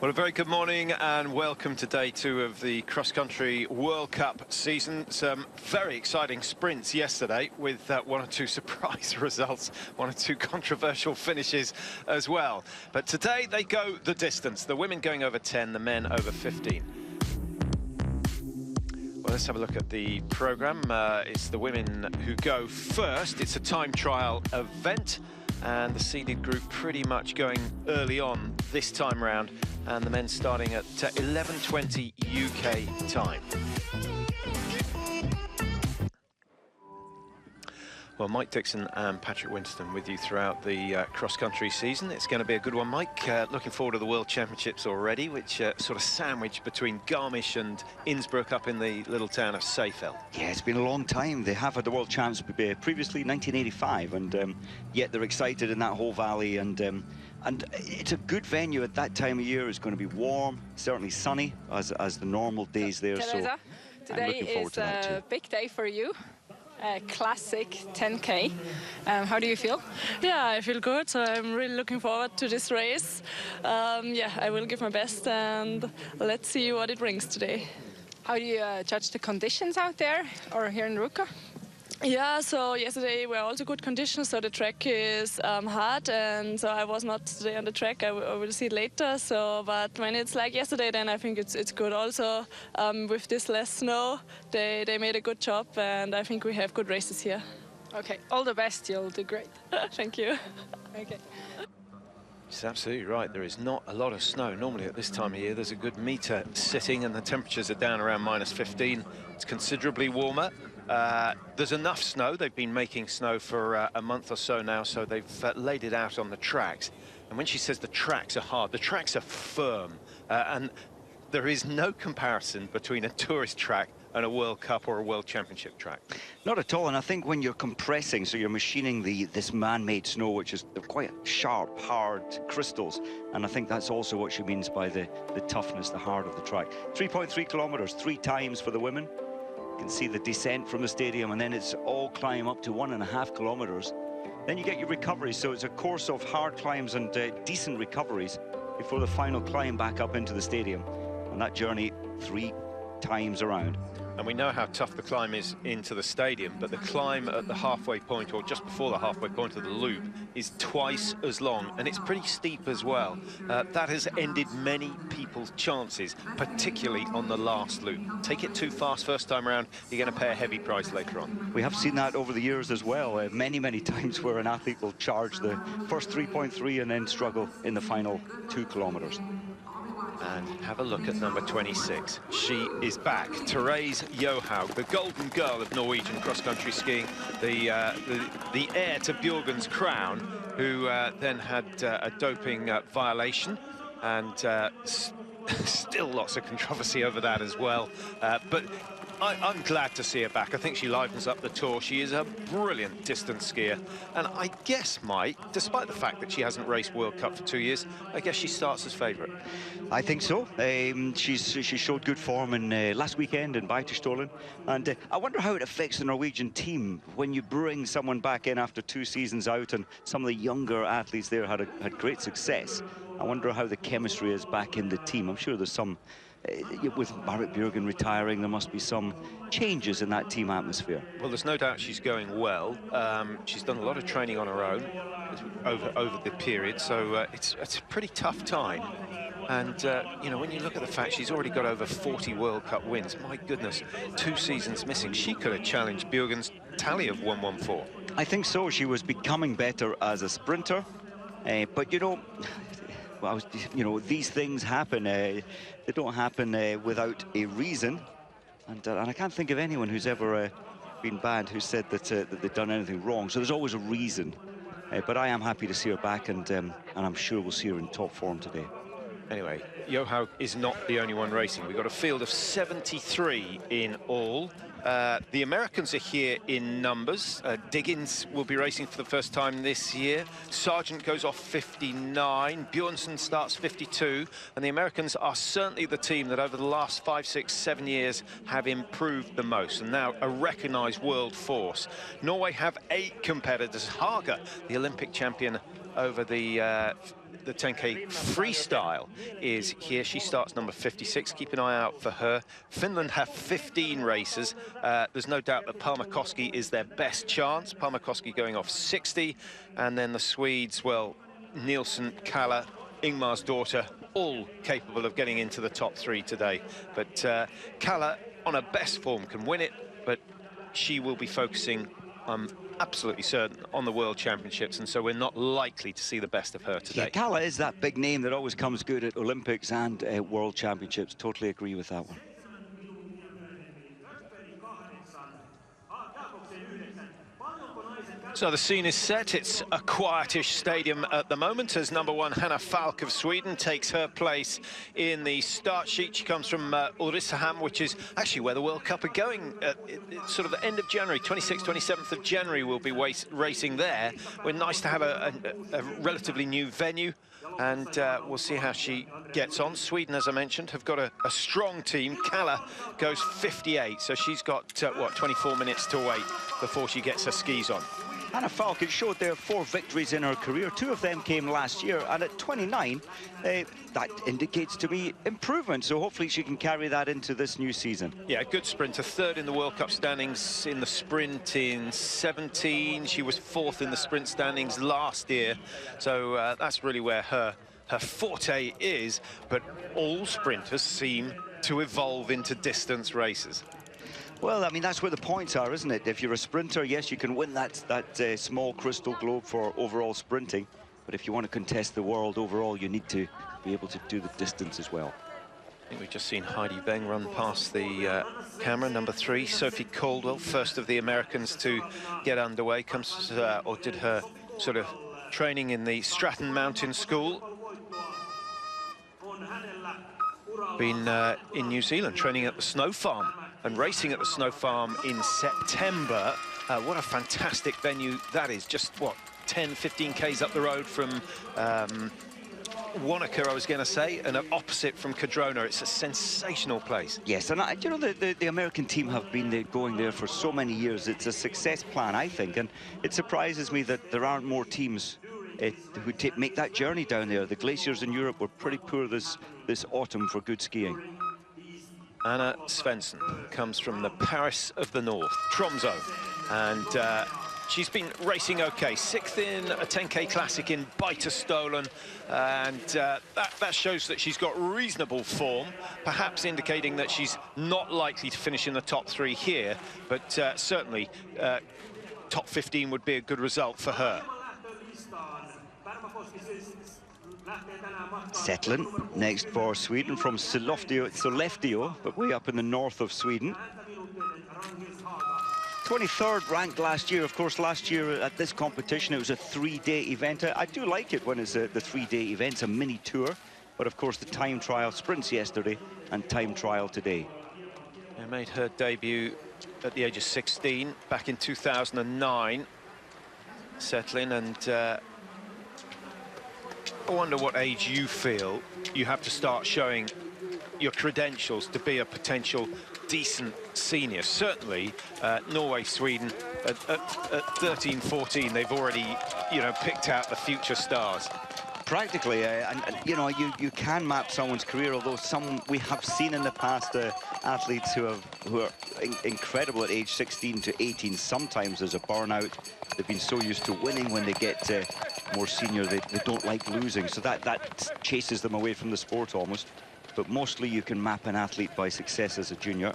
Well, a very good morning and welcome to day 2 of the cross-country World Cup season. Some very exciting sprints yesterday with one or two surprise results, one or two controversial finishes as well. But today they go the distance, the women going over 10, the men over 15. Well, let's have a look at the programme. It's the women who go first. It's a time trial event, and the seeded group pretty much going early on this time round, and the men starting at 11:20 UK time. Well, Mike Dixon and Patrick Winston with you throughout the cross-country season. It's going to be a good one, Mike. Looking forward to the World Championships already, which sort of sandwiched between Garmisch and Innsbruck up in the little town of Seefeld. Yeah, it's been a long time. They have had the World Champs previously, 1985, and yet they're excited in that whole valley, and it's a good venue at that time of year. It's going to be warm, certainly sunny, as the normal days there. Teresa, so today is a big day for you. Classic 10K. How do you feel? Yeah, I feel good. So I'm really looking forward to this race. Yeah, I will give my best, and let's see what it brings today. How do you judge the conditions out there or here in Ruka? Yeah, so yesterday were also good conditions, so the track is hard, and so I was not today on the track. I will see it later. So, but when it's like yesterday, then I think it's good. Also, with this less snow, they made a good job, and I think we have good races here. Okay, all the best. You'll do great. Thank you. Okay. She's absolutely right. There is not a lot of snow. Normally at this time of year, there's a good metre sitting, and the temperatures are down around -15. It's considerably warmer. There's enough snow. They've been making snow for a month or so now, so they've laid it out on the tracks. And when she says the tracks are hard, the tracks are firm. And there is no comparison between a tourist track and a World Cup or a World Championship track. Not at all, and I think when you're compressing, so you're machining this man-made snow, which is quite sharp, hard crystals, and I think that's also what she means by the toughness, the hard of the track. 3.3 kilometers, 3 times for the women. You can see the descent from the stadium, and then it's all climb up to 1.5 kilometers. Then you get your recoveries, so it's a course of hard climbs and decent recoveries before the final climb back up into the stadium. And that journey 3 times around. And we know how tough the climb is into the stadium, but the climb at the halfway point, or just before the halfway point of the loop, is twice as long, and it's pretty steep as well. That has ended many people's chances, particularly on the last loop. Take it too fast first time around, you're going to pay a heavy price later on. We have seen that over the years as well, many times where an athlete will charge the first 3.3 and then struggle in the final 2 kilometers. And have a look at number 26. She is back. Therese Johaug, the golden girl of Norwegian cross-country skiing, the heir to Bjørgen's crown, who then had a doping violation, and still lots of controversy over that as well. But I'm glad to see her back. I think she livens up the tour. She is a brilliant distance skier. And I guess, Mike, despite the fact that she hasn't raced World Cup for 2 years, I guess she starts as favourite. I think so. She showed good form in last weekend in Beitostølen. And I wonder how it affects the Norwegian team when you bring someone back in after 2 seasons out, and some of the younger athletes there had great success. I wonder how the chemistry is back in the team. I'm sure there's some... with Marit Bjørgen retiring, there must be some changes in that team atmosphere. Well, there's no doubt she's going well. She's done a lot of training on her own over the period, so it's a pretty tough time. And, you know, when you look at the fact she's already got over 40 World Cup wins, my goodness, 2 seasons missing. She could have challenged Bjørgen's tally of 114. I think so. She was becoming better as a sprinter. But, you know, these things happen. They don't happen without a reason. And I can't think of anyone who's ever been banned who said that they've done anything wrong. So there's always a reason. But I am happy to see her back, and I'm sure we'll see her in top form today. Anyway, Johaug is not the only one racing. We've got a field of 73 in all. The Americans are here in numbers. Diggins will be racing for the first time this year. Sargent goes off 59. Bjørnsen starts 52. And the Americans are certainly the team that over the last 5, 6, 7 years have improved the most, and now a recognised world force. Norway have 8 competitors. Haga, the Olympic champion over the 10K freestyle is here. She starts number 56. Keep an eye out for her. Finland have 15 racers. There's no doubt that Palmakoski is their best chance. Palmakoski going off 60. And then the Swedes, well, Nielsen, Kalla, Ingmar's daughter, all capable of getting into the top 3 today. But Kalla, on her best form, can win it, but she will be focusing, I'm absolutely certain, on the World Championships, and so we're not likely to see the best of her today. Yeah, Kalla is that big name that always comes good at Olympics and World Championships. Totally agree with that one. So the scene is set. It's a quietish stadium at the moment as number 1 Hanna Falk of Sweden takes her place in the start sheet. She comes from Ulricehamn, which is actually where the World Cup are going. It's sort of the end of January, 26th, 27th of January, we'll be racing there. We're nice to have a relatively new venue, and we'll see how she gets on. Sweden, as I mentioned, have got a strong team. Kalla goes 58, so she's got, what, 24 minutes to wait before she gets her skis on. Hanna Falk, it showed there 4 victories in her career. 2 of them came last year, and at 29, that indicates to me improvement. So hopefully she can carry that into this new season. Yeah, good sprinter. 3rd in the World Cup standings in the sprint in 17. She was 4th in the sprint standings last year. So that's really where her forte is. But all sprinters seem to evolve into distance races. Well, I mean, that's where the points are, isn't it? If you're a sprinter, yes, you can win that small crystal globe for overall sprinting. But if you want to contest the world overall, you need to be able to do the distance as well. I think we've just seen Heidi Beng run past the camera, number 3. Sophie Caldwell, first of the Americans to get underway, comes or did her sort of training in the Stratton Mountain School. Been in New Zealand, training at the Snow Farm and racing at the Snow Farm in September. What a fantastic venue that is. Just, what, 10, 15 Ks up the road from Wanaka, I was going to say, and opposite from Cadrona. It's a sensational place. Yes, and you know, the American team have been going there for so many years. It's a success plan, I think, and it surprises me that there aren't more teams who make that journey down there. The glaciers in Europe were pretty poor this autumn for good skiing. Anna Svensson comes from the Paris of the North, Tromsø, and she's been racing okay. 6th in a 10K Classic in Beitostølen, and that shows that she's got reasonable form, perhaps indicating that she's not likely to finish in the top 3 here, but certainly top 15 would be a good result for her. Settling next for Sweden from Sollefteå, but way up in the north of Sweden. 23rd ranked last year. Of course, last year at this competition, it was a 3-day event. I do like it when it's the 3-day events, a mini tour. But of course, the time trial sprints yesterday and time trial today. She made her debut at the age of 16 back in 2009. Settling, and I wonder what age you feel you have to start showing your credentials to be a potential decent senior. Certainly, Norway, Sweden, at 13, 14, they've already, you know, picked out the future stars. Practically, and you know, you can map someone's career, although some we have seen in the past athletes who are incredible at age 16 to 18. Sometimes there's a burnout. They've been so used to winning, when they get more senior, they don't like losing, so that chases them away from the sport almost. But mostly you can map an athlete by success as a junior.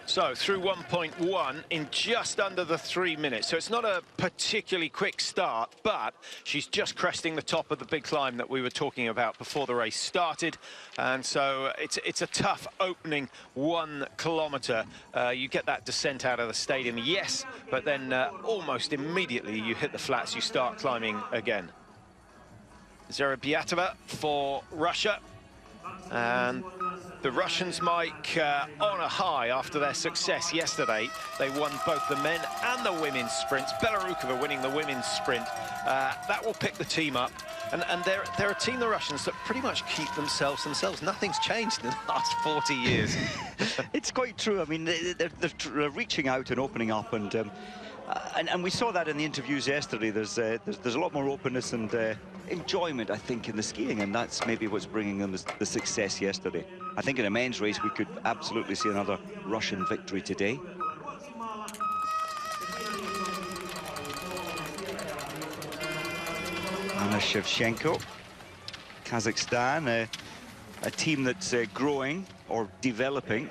So through 1.1 in just under the 3 minutes. So it's not a particularly quick start, but she's just cresting the top of the big climb that we were talking about before the race started. And so it's a tough opening 1 kilometre. You get that descent out of the stadium, yes, but then almost immediately you hit the flats, you start climbing again. Zarabiatova for Russia. And the Russians, Mike, on a high after their success yesterday. They won both the men and the women's sprints. Belarukova winning the women's sprint. That will pick the team up. And they're a team, the Russians, that pretty much keep themselves. Nothing's changed in the last 40 years. It's quite true. I mean, they're reaching out and opening up, and And we saw that in the interviews yesterday. There's a lot more openness and enjoyment, I think, in the skiing, and that's maybe what's bringing them the success yesterday. I think in a men's race, we could absolutely see another Russian victory today. Anna Shevchenko, Kazakhstan, a team that's growing or developing.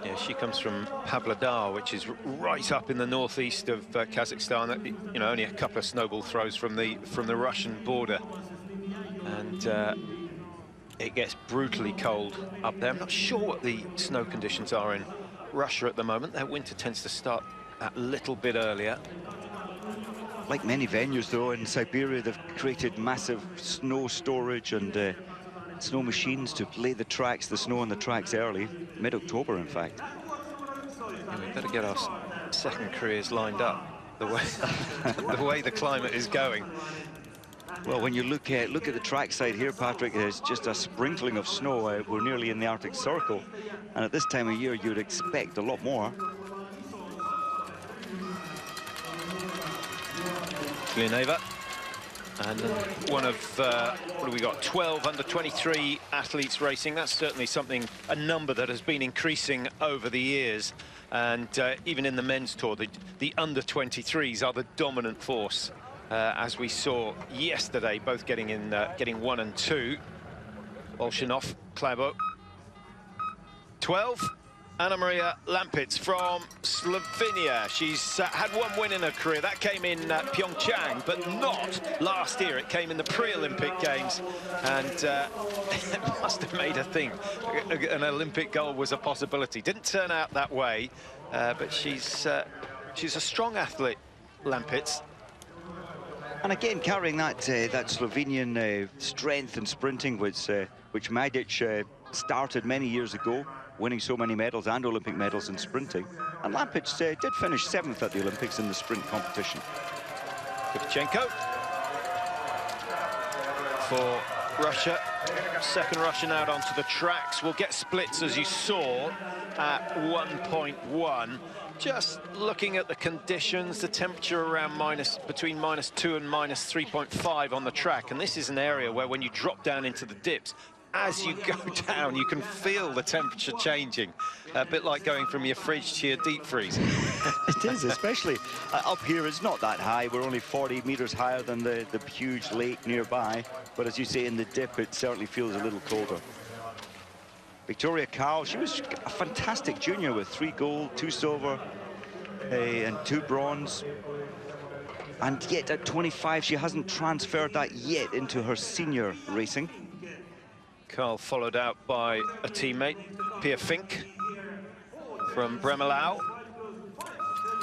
Yeah, she comes from Pavlodar, which is right up in the northeast of Kazakhstan. You know, only a couple of snowball throws from the Russian border, and it gets brutally cold up there. I'm not sure what the snow conditions are in Russia at the moment. Their winter tends to start a little bit earlier. Like many venues, though, in Siberia, they've created massive snow storage and snow machines to lay the snow on the tracks early, mid-October, in fact. Yeah, we better get our second careers lined up the way the climate is going. Well, when you look at the trackside here, Patrick, there's just a sprinkling of snow. We're nearly in the Arctic Circle, and at this time of year, you'd expect a lot more. Leoneva, and one of, what have we got, 12 under-23 athletes racing. That's certainly a number that has been increasing over the years. And even in the men's tour, the under-23s are the dominant force, as we saw yesterday, both getting 1 and 2. Bolshinov, Klæbo. 12. Anna Maria Lampitz from Slovenia. She's had one win in her career. That came in Pyeongchang, but not last year. It came in the pre-Olympic Games, and it must have made her think an Olympic goal was a possibility. Didn't turn out that way, but she's a strong athlete, Lampitz. And again, carrying that Slovenian strength and sprinting, which Madic started many years ago, winning so many medals and Olympic medals in sprinting. And Lampitz did finish 7th at the Olympics in the sprint competition. Shevchenko for Russia. Second Russian out onto the tracks. Will get splits, as you saw, at 1.1. Just looking at the conditions, the temperature around between -2 and -3.5 on the track. And this is an area where when you drop down into the dips, as you go down, you can feel the temperature changing. A bit like going from your fridge to your deep freeze. It is, especially up here. It's not that high. We're only 40 meters higher than the huge lake nearby. But as you say, in the dip, it certainly feels a little colder. Victoria Kao, she was a fantastic junior with 3 gold, 2 silver, and 2 bronze. And yet at 25, she hasn't transferred that yet into her senior racing. Carl followed out by a teammate, Pia Fink from Bremelau.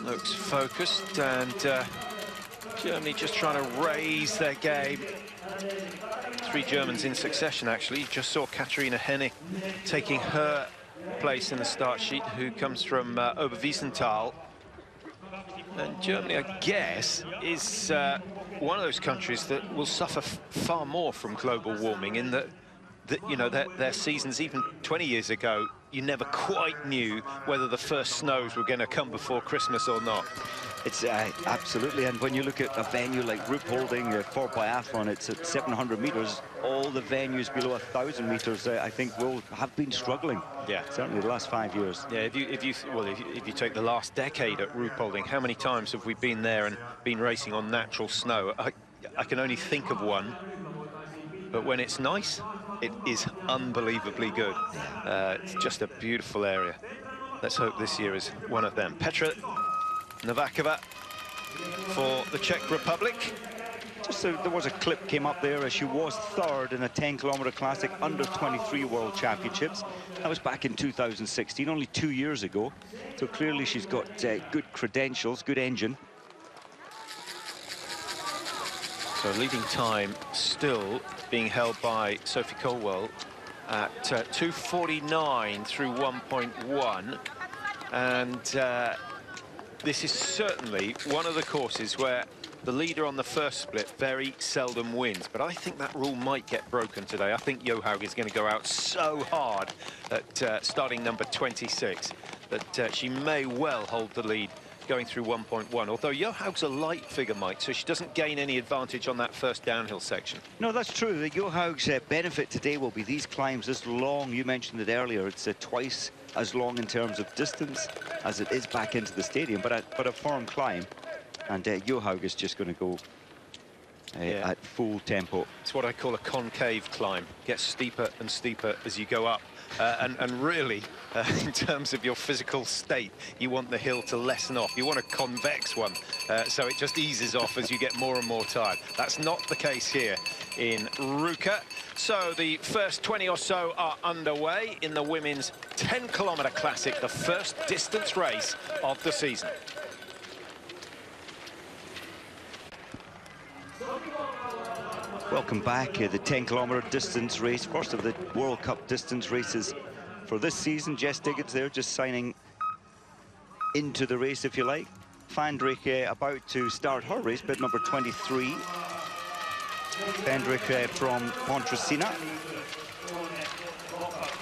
Looks focused, and Germany just trying to raise their game. 3 Germans in succession, actually. You just saw Katharina Hennig taking her place in the start sheet, who comes from Oberwiesenthal. And Germany, I guess, is one of those countries that will suffer far more from global warming, in that you know, their seasons, even 20 years ago, you never quite knew whether the first snows were going to come before Christmas or not. It's absolutely, and when you look at a venue like Ruhpolding for biathlon, it's at 700 meters. All the venues below 1,000 meters, I think, will have been struggling. Yeah, certainly the last 5 years. Yeah, if you take the last decade at Ruhpolding, how many times have we been there and been racing on natural snow? I can only think of one, but when it's nice, it is unbelievably good. It's just a beautiful area. Let's hope this year is one of them. Petra Novakova for the Czech Republic. Just so there was a clip came up there as she was 3rd in a 10-kilometer classic under-23 World Championships. That was back in 2016, only 2 years ago. So clearly she's got good credentials, good engine. So leading time still being held by Sophie Colwell at 2:49 through 1.1, and this is certainly one of the courses where the leader on the first split very seldom wins, but I think that rule might get broken today. I think Johaug is going to go out so hard at starting number 26 that she may well hold the lead going through 1.1, although Johaug's a light figure, Mike, so she doesn't gain any advantage on that first downhill section. No, that's true. The Johaug's benefit today will be these climbs this long. You mentioned it earlier. It's twice as long in terms of distance as it is back into the stadium, but a firm climb. And Johaug is just going to go at full tempo. It's what I call a concave climb. Gets steeper and steeper as you go up. And really, in terms of your physical state, you want the hill to lessen off. You want a convex one, so it just eases off as you get more and more tired. That's not the case here in Ruka. So the first 20 or so are underway in the women's 10-kilometre classic, the first distance race of the season. Welcome back. The 10-kilometre distance race, first of the World Cup distance races for this season. Jess Diggins there just signing into the race, if you like. Fandrik about to start her race, bid number 23. Fandrik from Pontresina.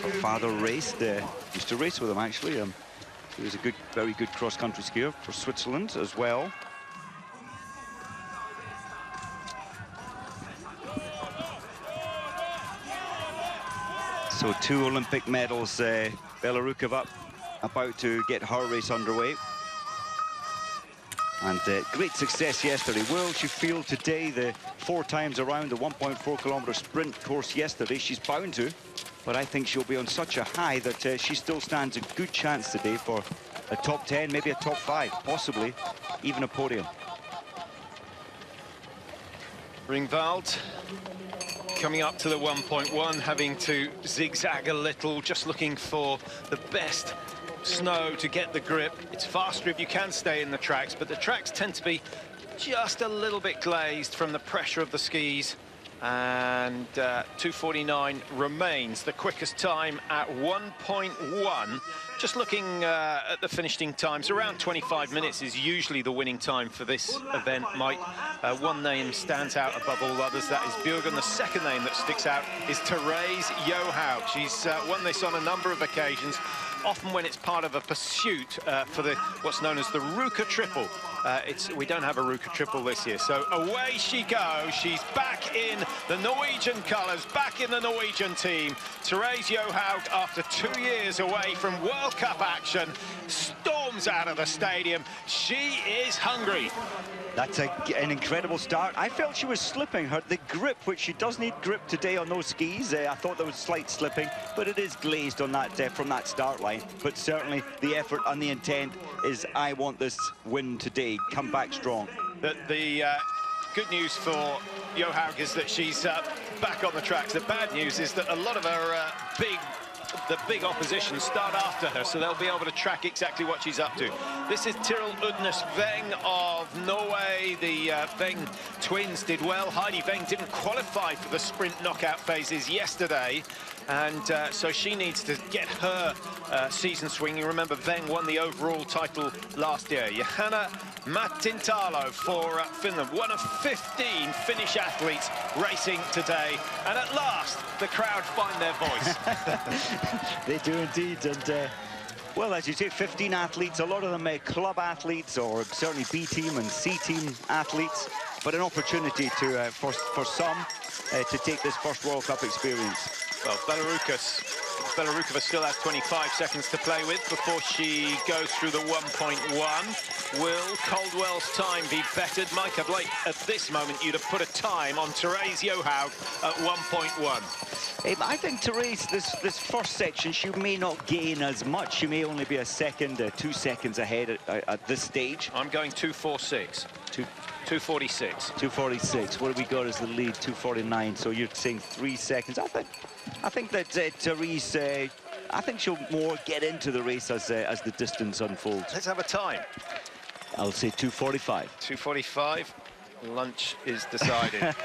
Her father raced, used to race with him actually. He was a very good cross-country skier for Switzerland as well. So 2 Olympic medals, Bela Rukova about to get her race underway. And great success yesterday. Will she feel today the 4 times around the 1.4-kilometre sprint course yesterday? She's bound to, but I think she'll be on such a high that she still stands a good chance today for a top 10, maybe a top 5, possibly even a podium. Ringwald coming up to the 1.1, having to zigzag a little, just looking for the best snow to get the grip. It's faster if you can stay in the tracks, but the tracks tend to be just a little bit glazed from the pressure of the skis. And 2:49 remains the quickest time at 1.1. Just looking at the finishing times, around 25 minutes is usually the winning time for this event, Mike. One name stands out above all others, that is Bjørgen. The second name that sticks out is Therese Johaug. She's won this on a number of occasions, often when it's part of a pursuit for what's known as the Ruka Triple. We don't have a Ruka Triple this year, so away she goes. She's back in the Norwegian colours, back in the Norwegian team. Therese Johaug, after 2 years away from World Cup action, storms out of the stadium. She is hungry. That's an incredible start. I felt she was slipping. The grip, which she does need grip today on those skis, I thought there was slight slipping, but it is glazed on that from that start line. But certainly the effort and the intent is, I want this win today. Come back strong. The good news for Johaug is that she's back on the tracks. The bad news is that a lot of her big opposition start after her, so they'll be able to track exactly what she's up to. This is Tiril Udnes Weng of Norway. The Weng twins did well. Heidi Weng didn't qualify for the sprint knockout phases yesterday, and so she needs to get her season swinging. Remember, Weng won the overall title last year. Johanna Mattintalo for Finland, one of 15 Finnish athletes racing today, and at last the crowd find their voice. They do indeed, and well, as you say, 15 athletes, a lot of them club athletes, or certainly B team and C team athletes, but an opportunity to for some to take this first World Cup experience. Well, Bela Rukova still has 25 seconds to play with before she goes through the 1.1. Will Caldwell's time be bettered? Mike, I'd like at this moment you to put a time on Therese Johaug at 1.1. I think Therese, this first section, she may not gain as much. She may only be a second, 2 seconds ahead at this stage. I'm going 2.46. 2.46. 2.46. What have we got as the lead? 2.49. So you're saying 3 seconds. I think that Therese, I think she'll more get into the race as the distance unfolds. Let's have a time. I'll say 2.45. 2.45. Lunch is decided.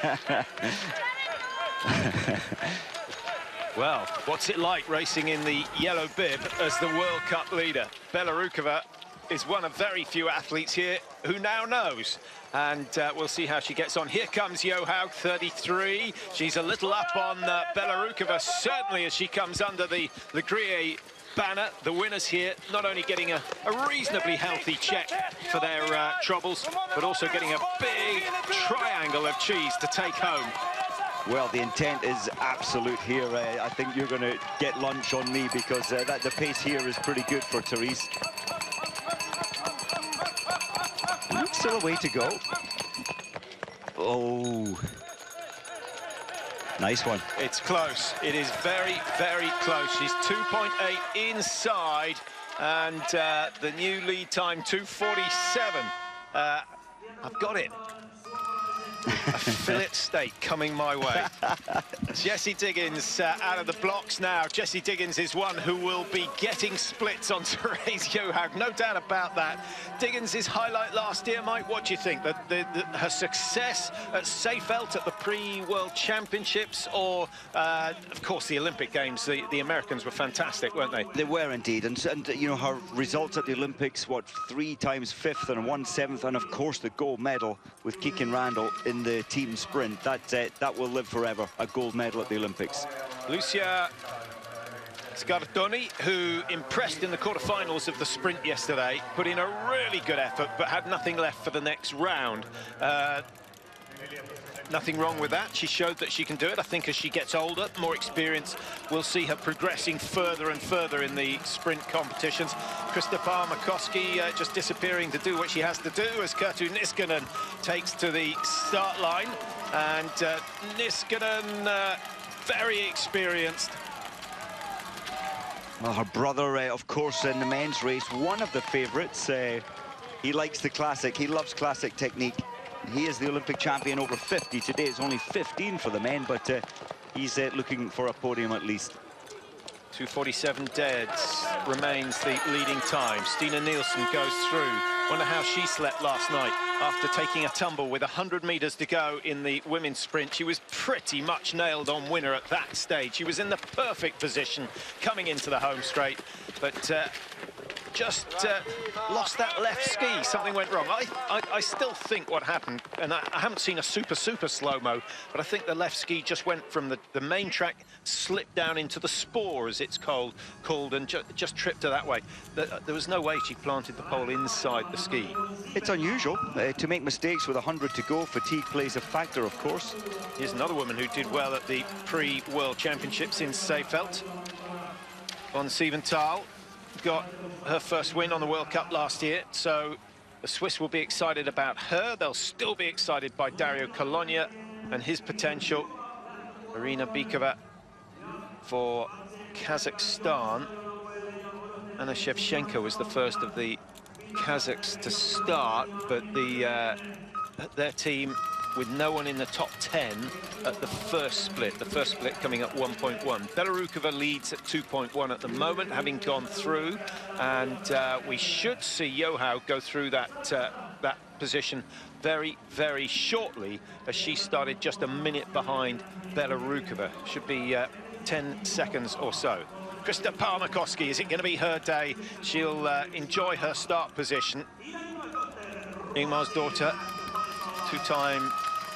Well, what's it like racing in the yellow bib as the World Cup leader? Bela Rukova is one of very few athletes here who now knows. And we'll see how she gets on. Here comes Johaug, 33. She's a little up on Bela Rukova, certainly as she comes under the grille banner. The winners here not only getting a reasonably healthy check for their troubles, but also getting a big triangle of cheese to take home. Well, the intent is absolute here. I think you're going to get lunch on me because the pace here is pretty good for Therese. Still a way to go. Oh. Nice one. It's close. It is very, very close. She's 2.8 inside, and the new lead time, 2:47. I've got it. A fillet steak coming my way. Jessie Diggins out of the blocks now. Jessie Diggins is one who will be getting splits on Therese Johaug, no doubt about that. Diggins' highlight last year, Mike, what do you think? Her success at Seefeld at the pre-World Championships, or, of course, the Olympic Games? The Americans were fantastic, weren't they? They were indeed, and you know, her results at the Olympics, what, 3 times 5th and 1 7th, and of course the gold medal with Keegan Randall in the team sprint. That will live forever, a gold medal at the Olympics. Lucia Scardoni, who impressed in the quarterfinals of the sprint yesterday, put in a really good effort, but had nothing left for the next round. Nothing wrong with that. She showed that she can do it. I think as she gets older, more experience, we'll see her progressing further and further in the sprint competitions. Krista Palmer-Koski just disappearing to do what she has to do as Kerttu Niskanen takes to the start line. And Niskanen, very experienced. Well, her brother, of course, in the men's race, one of the favourites. He likes the classic. He loves classic technique. He is the Olympic champion over 50. Today it's only 15 for the men, but he's looking for a podium at least. 2:47 dead remains the leading time. Stina Nielsen goes through. Wonder how she slept last night after taking a tumble with 100 meters to go in the women's sprint. She was pretty much nailed on winner at that stage. She was in the perfect position coming into the home straight, but just lost that left ski. Something went wrong. I still think what happened, and I haven't seen a super slow-mo, but I think the left ski just went from the main track, slipped down into the spore, as it's called, and just tripped her that way. There was no way she planted the pole inside the ski. It's unusual to make mistakes with 100 to go. Fatigue plays a factor, of course. Here's another woman who did well at the pre-World Championships in Seefeld. Von Sieventhal got her first win on the World Cup last year, so the Swiss will be excited about her. They'll still be excited by Dario Colonia and his potential. Marina Bikova for Kazakhstan. Anna Shevchenko was the first of the Kazakhs to start, but their team with no one in the top 10 at the first split coming at 1.1. Belarukova leads at 2.1 at the moment, having gone through, and we should see Johaug go through that position very, very shortly, as she started just a minute behind Belarukova. Should be 10 seconds or so. Krista Palmer-Koski, is it going to be her day? She'll enjoy her start position. Ingmar's daughter, 2-time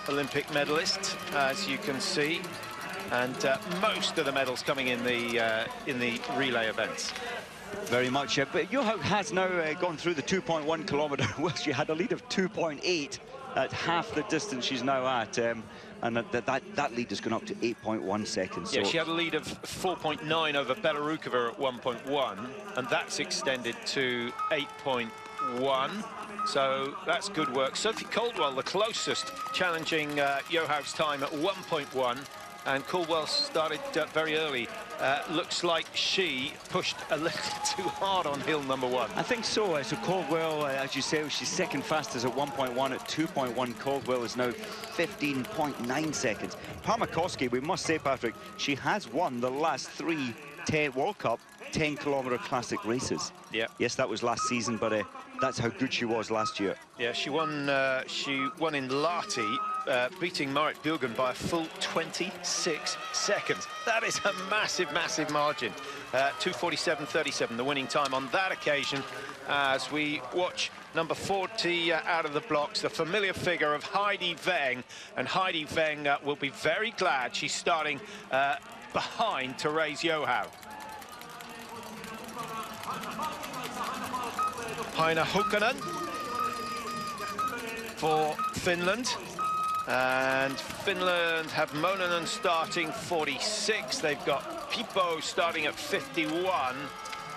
Olympic medalist, as you can see, and most of the medals coming in the relay events. Very much, but Johaug has now gone through the 2.1 kilometre. Well, she had a lead of 2.8 at half the distance she's now at, and that lead has gone up to 8.1 seconds. Yeah, so she had a lead of 4.9 over Belarukova at 1.1, and that's extended to 8.1. So that's good work. Sophie Caldwell, the closest, challenging Johaug's time at 1.1, and Caldwell started very early. Looks like she pushed a little too hard on hill number 1. I think so. So Caldwell, as you say, she's second fastest at 1.1. At 2.1, Caldwell is now 15.9 seconds. Palmer-Koski, we must say, Patrick, she has won the last 3 World Cup 10-kilometre classic races. Yeah. Yes, that was last season, but that's how good she was last year. Yeah, she won in Lahti, beating Marit Bjørgen by a full 26 seconds. That is a massive, massive margin. 2:47.37, the winning time on that occasion, as we watch number 40 out of the blocks, the familiar figure of Heidi Weng. And Heidi Weng will be very glad she's starting behind Therese Johaug. Haina Hukkanen for Finland. And Finland have Monanen starting 46. They've got Pipo starting at 51.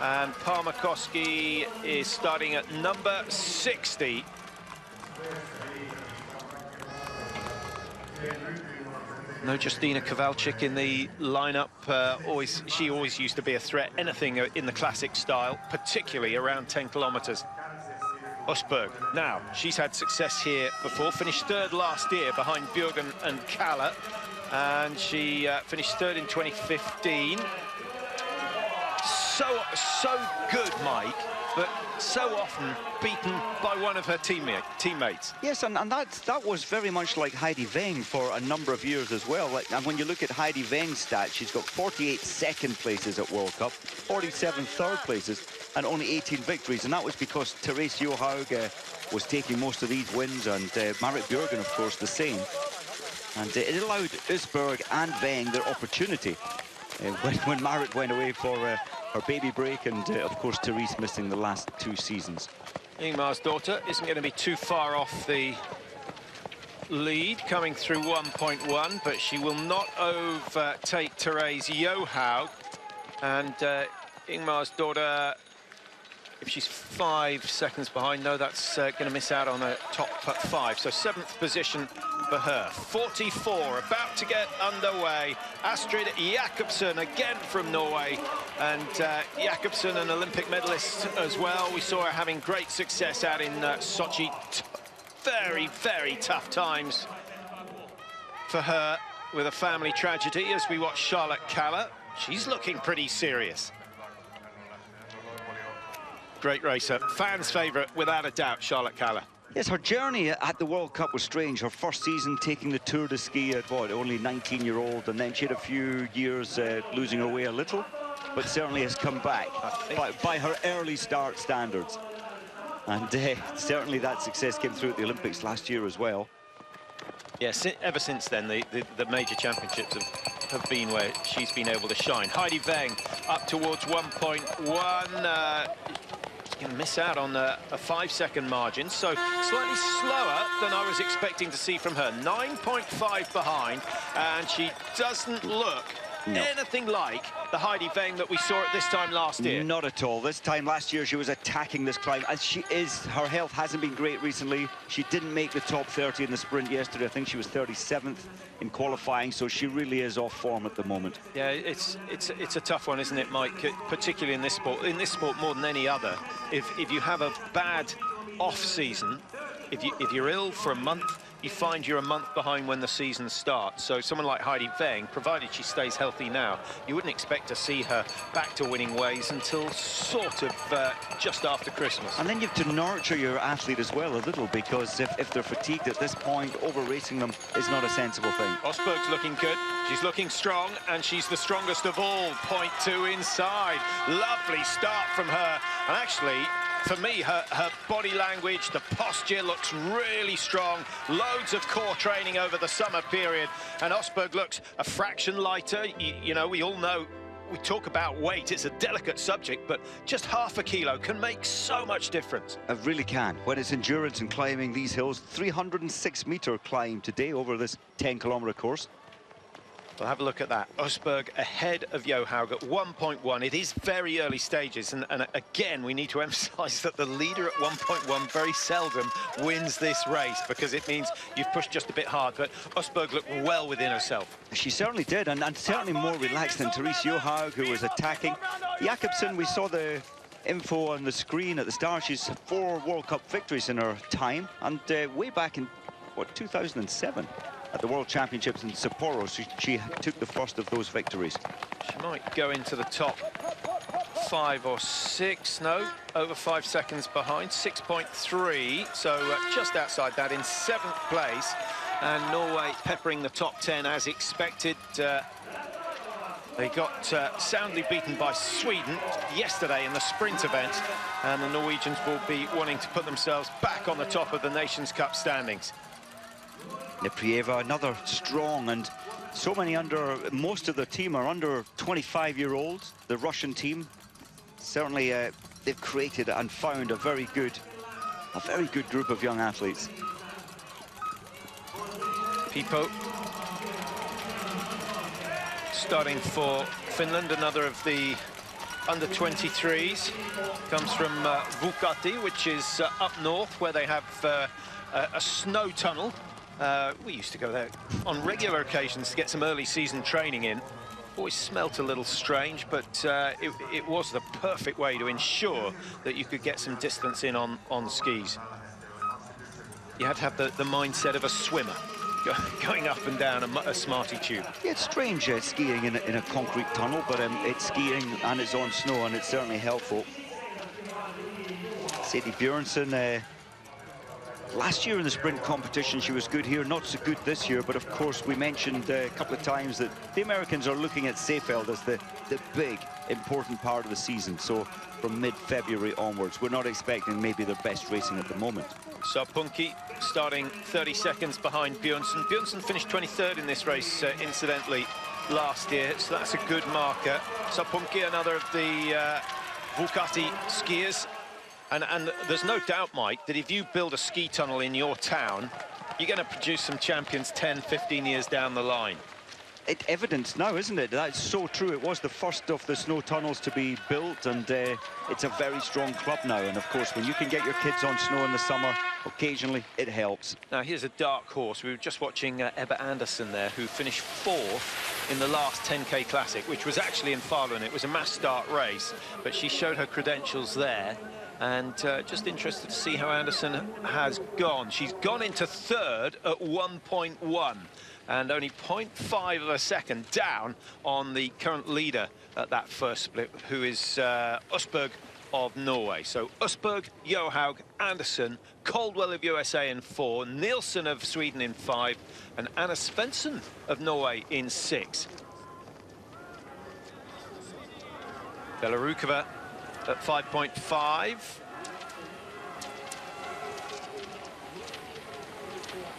And Palmakoski is starting at number 60. No Justina Kowalczyk in the lineup. She always used to be a threat, anything in the classic style, particularly around 10 kilometers. Østberg, now, she's had success here before, finished third last year behind Bjørgen and Kalle, and she finished third in 2015. So good, Mike, but so often beaten by one of her teammates. Yes, and that was very much like Heidi Weng for a number of years as well. And when you look at Heidi Weng's stats, she's got 48 second places at World Cup, 47 third places, and only 18 victories. And that was because Therese Johaug was taking most of these wins, and Marit Bjørgen, of course, the same. And it allowed Østberg and Weng their opportunity when Marit went away for her baby break, and of course Therese missing the last 2 seasons. Ingmar's daughter isn't going to be too far off the lead, coming through 1.1, but she will not overtake Therese Johaug. And Ingmar's daughter, if she's 5 seconds behind, no, that's going to miss out on a top 5. So 7th position for her. 44, about to get underway. Astrid Jacobsen, again from Norway. And Jacobsen, an Olympic medalist as well. We saw her having great success out in Sochi. Very, very tough times for her with a family tragedy as we watch Charlotte Kalle. She's looking pretty serious. Great racer, fans' favourite without a doubt, Charlotte Kalle. Yes, her journey at the World Cup was strange. Her first season taking the Tour de Ski at, what, only 19-year-old, and then she had a few years losing her way a little, but certainly has come back by her early start standards. And certainly that success came through at the Olympics last year as well. Yes, ever since then, the major championships have been where she's been able to shine. Heidi Weng up towards 1.1. Going to miss out on a 5-second margin, so slightly slower than I was expecting to see from her. 9.5 behind, and she doesn't look anything like the Heidi Weng that we saw at this time last year. Not at all. This time last year she was attacking this climb, as she is. Her health hasn't been great recently. She didn't make the top 30 in the sprint yesterday. I think she was 37th in qualifying, so she really is off form at the moment. Yeah, it's a tough one, isn't it, Mike? Particularly in this sport. In this sport more than any other, if you have a bad off season, if you're ill for a month, you find you're a month behind when the season starts. So someone like Heidi Weng, provided she stays healthy now, you wouldn't expect to see her back to winning ways until sort of just after Christmas. And then you have to nurture your athlete as well a little, because if they're fatigued at this point, over-racing them is not a sensible thing. Østberg's looking good. She's looking strong, and she's the strongest of all. 0.2 inside. Lovely start from her. And actually, for me, her body language, the posture looks really strong. Loads of core training over the summer period. And Østberg looks a fraction lighter. You know, we all know, we talk about weight, it's a delicate subject, but just half a kilo can make so much difference. It really can. When it's endurance and climbing these hills, 306-meter climb today over this 10-kilometer course. We'll have a look at that. Østberg ahead of Johaug at 1.1. It is very early stages, and again, we need to emphasize that the leader at 1.1 very seldom wins this race, because it means you've pushed just a bit hard, but Østberg looked well within herself. She certainly did, and certainly more relaxed than Therese Johaug, who was attacking. Jacobsen, we saw the info on the screen at the start. She's 4 World Cup victories in her time, and way back in, what, 2007? At the World Championships in Sapporo, she took the first of those victories. She might go into the top 5 or 6, no, over 5 seconds behind, 6.3, so just outside that in 7th place. And Norway peppering the top 10 as expected. They got soundly beaten by Sweden yesterday in the sprint event, and the Norwegians will be wanting to put themselves back on the top of the Nations Cup standings. Neprieva, another strong, and so many most of the team are under 25-year-olds. The Russian team, certainly they've created and found a very good group of young athletes. Pipo starting for Finland, another of the under-23s, comes from Ruka, which is up north, where they have a snow tunnel. We used to go there on regular occasions to get some early season training in. Always smelt a little strange, but it was the perfect way to ensure that you could get some distance in on skis. You had to have the mindset of a swimmer, going up and down a Smarty tube. Yeah, it's strange skiing in a concrete tunnel, but it's skiing and it's on snow, and it's certainly helpful. Sadie Bjornsson, last year in the sprint competition, she was good here, not so good this year, but of course we mentioned a couple of times that the Americans are looking at Seefeld as the big, important part of the season. So from mid-February onwards, we're not expecting maybe their best racing at the moment. Sarpunki starting 30 seconds behind Bjornsson. Bjornsson finished 23rd in this race, incidentally, last year, so that's a good marker. Sarpunki, another of the Vuokatti skiers. And there's no doubt, Mike, that if you build a ski tunnel in your town, you're going to produce some champions 10, 15 years down the line. It's evident now, isn't it? That's so true. It was the first of the snow tunnels to be built, and it's a very strong club now. And of course, when you can get your kids on snow in the summer, occasionally, it helps. Now, here's a dark horse. We were just watching Ebba Andersson there, who finished 4th in the last 10K Classic, which was actually in Falun. It was a mass start race, but she showed her credentials there. And just interested to see how Andersson has gone. She's gone into 3rd at 1.1 and only 0.5 of a second down on the current leader at that first split, who is Østberg of Norway. So Østberg, Johaug, Andersson, Caldwell of USA in 4, Nielsen of Sweden in 5, and Anna Svensson of Norway in 6. Belarukova at 5.5.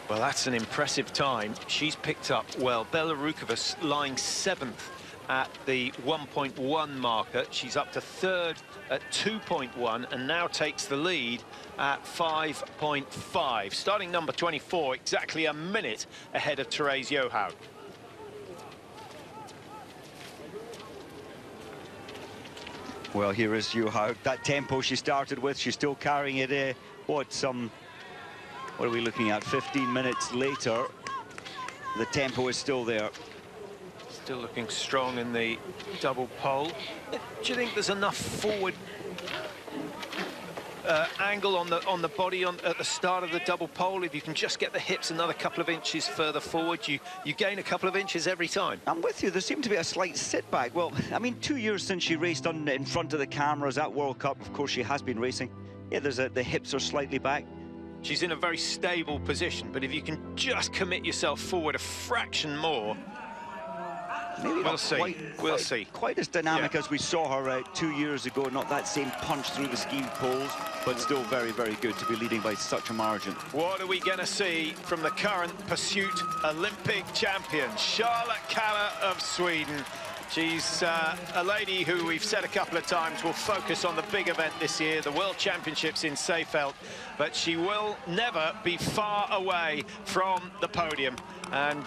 Well, that's an impressive time. She's picked up well. Belarukova lying 7th at the 1.1 marker. She's up to 3rd at 2.1 and now takes the lead at 5.5. Starting number 24, exactly a minute ahead of Therese Johaug. Well, here is Johaug. That tempo she started with, she's still carrying it. What are we looking at? 15 minutes later, the tempo is still there. Still looking strong in the double pole. Do you think there's enough forward angle on the body at the start of the double pole? If you can just get the hips another couple of inches further forward, you gain a couple of inches every time. I'm with you. There seemed to be a slight sit back. Well, I mean, 2 years since she raced in front of the cameras at World Cup. Of course, she has been racing. Yeah, the hips are slightly back. She's in a very stable position, but if you can just commit yourself forward a fraction more, maybe we'll see. We'll see. Quite as dynamic as we saw her 2 years ago. Not that same punch through the ski poles, but still very, very good to be leading by such a margin. What are we going to see from the current pursuit Olympic champion, Charlotte Kalla of Sweden? She's a lady who we've said a couple of times will focus on the big event this year, the World Championships in Seefeld, but she will never be far away from the podium. And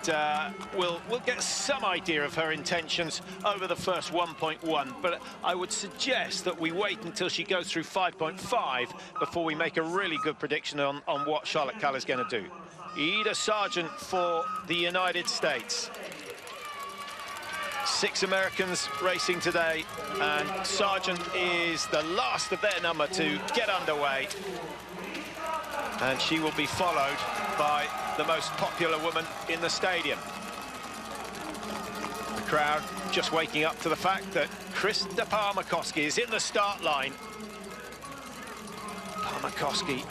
we'll get some idea of her intentions over the first 1.1, but I would suggest that we wait until she goes through 5.5 before we make a really good prediction on what Charlotte Kalla is going to do. Ida Sargent for the United States. 6 Americans racing today, and Sargent is the last of their number to get underway. And she will be followed by the most popular woman in the stadium. The crowd just waking up to the fact that Krista Parmakoski is in the start line. Parmakoski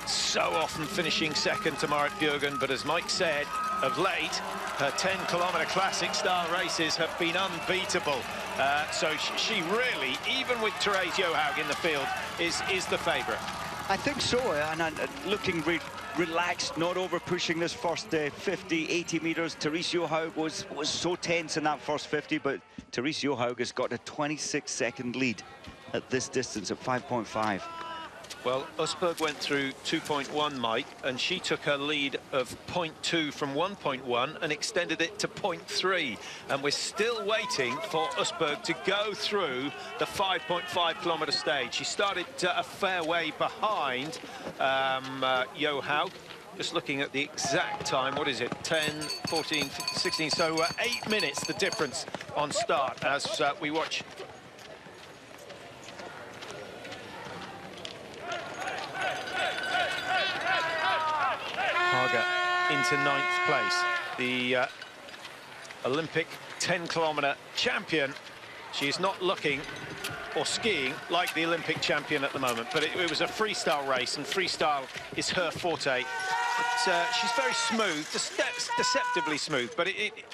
so often finishing second to Marit Bjørgen, but as Mike said, of late, her 10-kilometre classic style races have been unbeatable. So she really, even with Therese Johaug in the field, is the favourite. I think so, and looking relaxed, not over pushing this first 50, 80 metres. Therese Johaug was so tense in that first 50, but Therese Johaug has got a 26-second lead at this distance at 5.5. Well, Usberg went through 2.1, Mike, and she took her lead of 0.2 from 1.1 and extended it to 0.3. And we're still waiting for Usberg to go through the 5.5 kilometre stage. She started a fair way behind Johaug. Just looking at the exact time, what is it, 10, 14, 16, so 8 minutes the difference on start as we watch. Haga into 9th place, the Olympic 10-kilometre champion. She is not looking or skiing like the Olympic champion at the moment, but it was a freestyle race, and freestyle is her forte. She's very smooth, deceptively smooth, but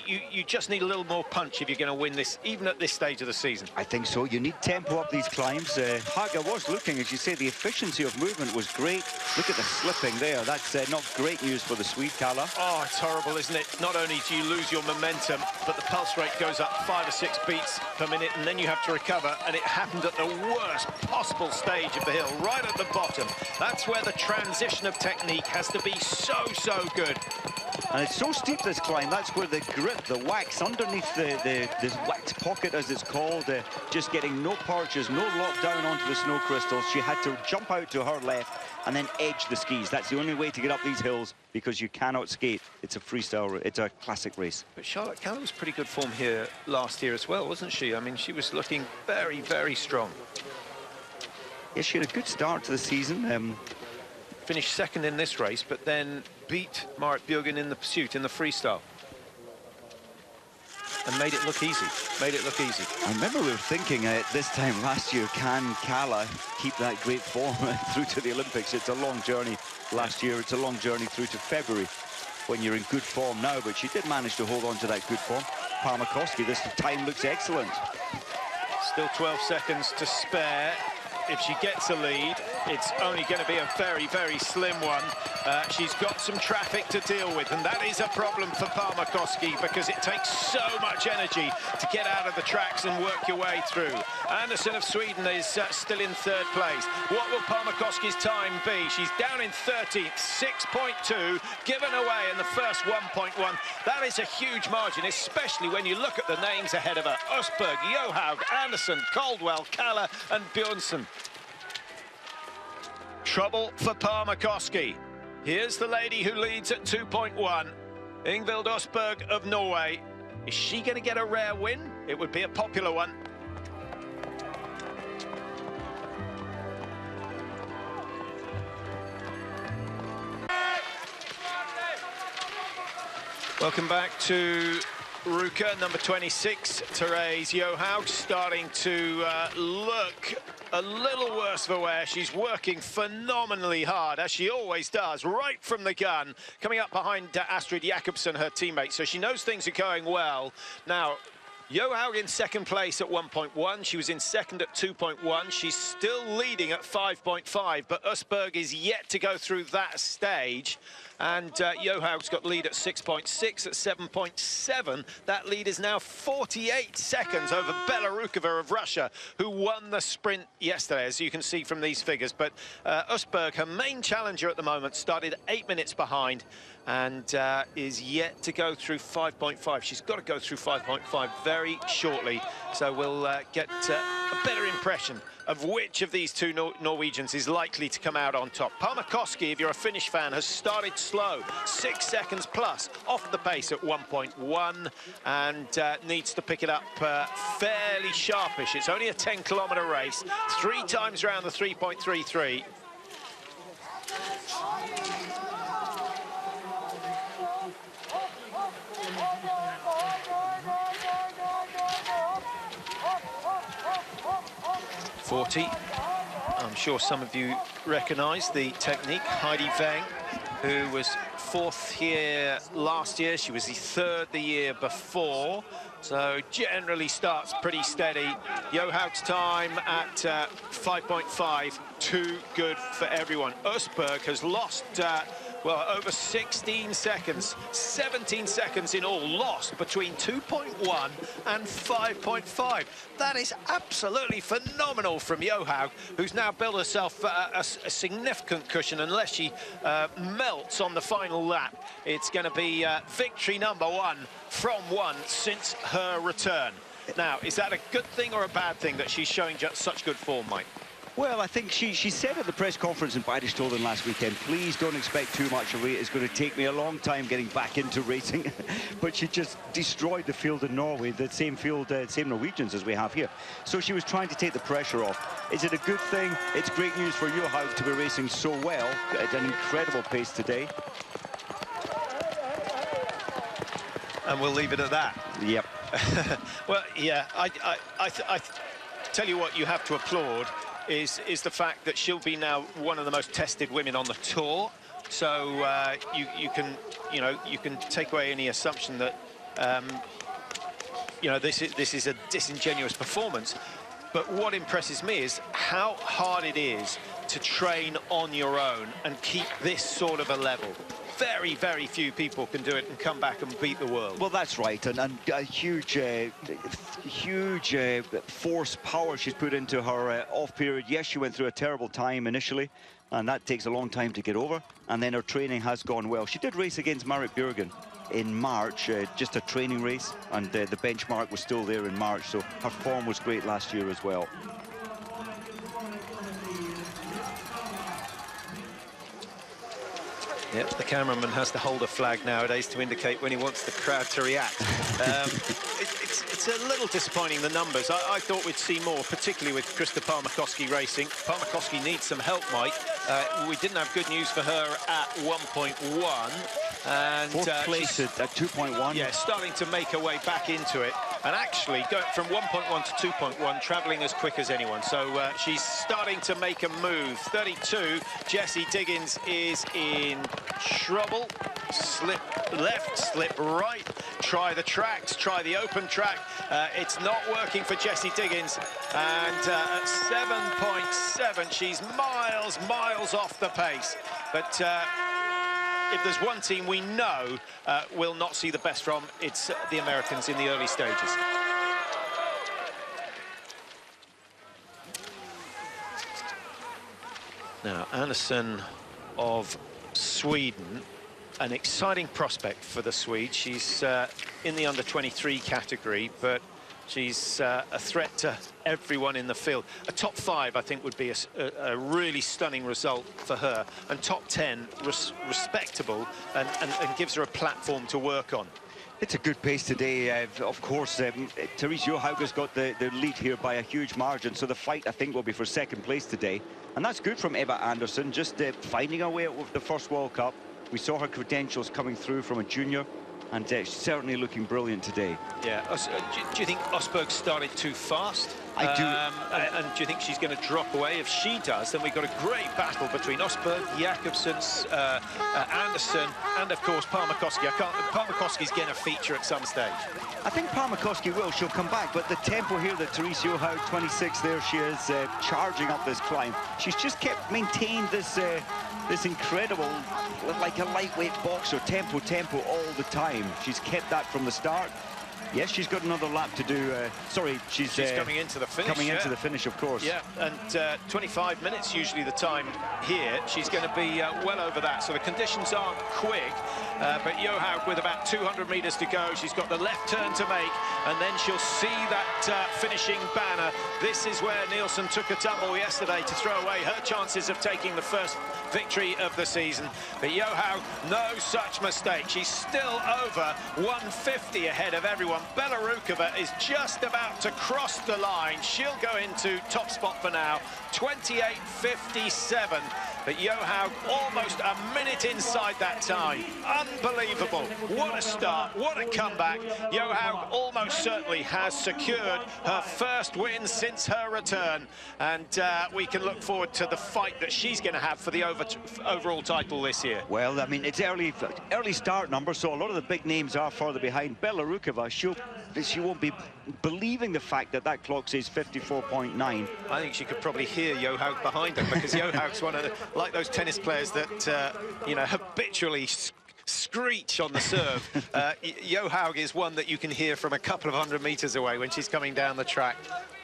you just need a little more punch if you're going to win this, even at this stage of the season. I think so. You need tempo up these climbs. Haga was looking, as you say, the efficiency of movement was great. Look at the slipping there. That's not great news for the Swede, Kalla. Oh, it's horrible, isn't it? Not only do you lose your momentum, but the pulse rate goes up 5 or 6 beats per minute, and then you have to recover, and it happened at the worst possible stage of the hill, right at the bottom. That's where the transition of technique has to be so good. And it's so steep, this climb. That's where the grip, the wax underneath the wax pocket, as it's called, just getting no perches, no lockdown onto the snow crystals. She had to jump out to her left and then edge the skis. That's the only way to get up these hills, because you cannot skate. It's a freestyle, it's a classic race. But Charlotte Kalla was pretty good form here last year as well, wasn't she? I mean, she was looking very strong. Yeah, she had a good start to the season. Finished second in this race, but then beat Marit Bjørgen in the pursuit, in the freestyle. And made it look easy, I remember we were thinking this time last year, can Kalla keep that great form through to the Olympics? It's a long journey last year, it's a long journey through to February when you're in good form now, but she did manage to hold on to that good form. Palmakoski, this time looks excellent. Still 12 seconds to spare. If she gets a lead, it's only going to be a very slim one. She's got some traffic to deal with, and that is a problem for Palmakoski, because it takes so much energy to get out of the tracks and work your way through. Anderson of Sweden is still in 3rd place. What will Palmakoski's time be? She's down in 13th, 6.2, given away in the first 1.1. That is a huge margin, especially when you look at the names ahead of her. Usberg, Johaug, Anderson, Caldwell, Kalla and Bjørnsen. Trouble for Palmakoski. Here's the lady who leads at 2.1, Ingvild Usberg of Norway. Is she going to get a rare win? It would be a popular one. Welcome back to Ruka, number 26, Therese Johaug, starting to look a little worse for wear. She's working phenomenally hard, as she always does, right from the gun, coming up behind Astrid Jakobsen, her teammate, so she knows things are going well. Now, Johaug in 2nd place at 1.1. She was in 2nd at 2.1. She's still leading at 5.5, but Usberg is yet to go through that stage. And Johaug's got lead at 6.6, at 7.7. That lead is now 48 seconds over Bela Rukova of Russia, who won the sprint yesterday, as you can see from these figures. But Usberg, her main challenger at the moment, started 8 minutes behind and is yet to go through 5.5. She's got to go through 5.5 very shortly, so we'll get a better impression of which of these two Norwegians is likely to come out on top. Palmakoski, if you're a Finnish fan, has started slow, 6 seconds plus off the pace at 1.1, and needs to pick it up fairly sharpish. It's only a 10-kilometre race, 3 times round the 3.33. I'm sure some of you recognise the technique. Heidi Weng, who was 4th here last year. She was the 3rd the year before, so generally starts pretty steady. Johaug's time at 5.5, too good for everyone. Usberg has lost Well, over 16 seconds, 17 seconds in all lost between 2.1 and 5.5. That is absolutely phenomenal from Johaug, who's now built herself a significant cushion. Unless she melts on the final lap, it's going to be victory number 1 from 1 since her return. Now, is that a good thing or a bad thing that she's showing just such good form, Mike? Well, I think she said at the press conference in Biddestolden last weekend, please don't expect too much of it. It's going to take me a long time getting back into racing. But she just destroyed the field in Norway, the same field, same Norwegians as we have here. So she was trying to take the pressure off. Is it a good thing? It's great news for Johaug to be racing so well at an incredible pace today. And we'll leave it at that. Yep. Well, yeah, I tell you what you have to applaud is the fact that she'll be now one of the most tested women on the tour. So you can take away any assumption that this is a disingenuous performance. But what impresses me is how hard it is to train on your own and keep this sort of a level. Very, very few people can do it and come back and beat the world. Well, that's right, and a huge force, power she's put into her off period. Yes, she went through a terrible time initially, and that takes a long time to get over, and then her training has gone well. She did race against Marit Bjørgen in March, just a training race, and the benchmark was still there in March, so her form was great last year as well. Yep, the cameraman has to hold a flag nowadays to indicate when he wants the crowd to react. It's a little disappointing, the numbers. I thought we'd see more, particularly with Krista Palmakoski racing. Palmakoski needs some help, Mike. We didn't have good news for her at 1.1. And fourth place at 2.1. Yeah, starting to make her way back into it. And actually, going from 1.1 to 2.1, travelling as quick as anyone. So she's starting to make a move. 32, Jessie Diggins is in trouble. Slip left, slip right. Try the tracks, try the open track. It's not working for Jessie Diggins. And at 7.7, she's miles off the pace. But if there's one team we know will not see the best from, it's the Americans in the early stages. Now, Andersson of Sweden, an exciting prospect for the Swedes. She's in the under-23 category, but she's a threat to everyone in the field. A top 5, I think, would be a really stunning result for her. And top 10, respectable, and gives her a platform to work on. It's a good pace today. Of course, Therese Johaug has got the lead here by a huge margin. So the fight, I think, will be for second place today. And that's good from Ebba Andersson, just finding her way out with the first World Cup. We saw her credentials coming through from a junior. And she's certainly looking brilliant today. Yeah. Do you think Osberg started too fast? I do. And do you think she's going to drop away? If she does, then we've got a great battle between Osberg, Jakobsen, Andersson, and of course Palmakoski. Palmakoski's going to feature at some stage. I think Palmakoski will. She'll come back, but the tempo here that Therese Johaug, 26, there she is, charging up this climb. She's just maintained this this incredible, like a lightweight boxer, tempo all the time. She's kept that from the start. Yes, she's got another lap to do. Sorry, she's coming into the finish. Coming into the finish, of course. Yeah, and 25 minutes usually the time here. She's going to be well over that. So the conditions aren't quick, but Johaug with about 200 meters to go. She's got the left turn to make, and then she'll see that finishing banner. This is where Nielsen took a tumble yesterday to throw away her chances of taking the first victory of the season. But Johaug, no such mistake. She's still over 150 ahead of everyone. Bella Rukova is just about to cross the line. She'll go into top spot for now, 28.57. But Johaug almost a minute inside that time. Unbelievable. What a start, what a comeback. Johaug almost certainly has secured her first win since her return. And we can look forward to the fight that she's going to have for the overall title this year. Well, I mean, it's early start numbers, so a lot of the big names are further behind. Bela Rukova, she won't be believing the fact that that clock says 54.9. I think she could probably hear Johaug behind her, because Johaug's one of the, like those tennis players that, you know, habitually screech on the serve. Johaug is one that you can hear from a couple of 100 meters away when she's coming down the track.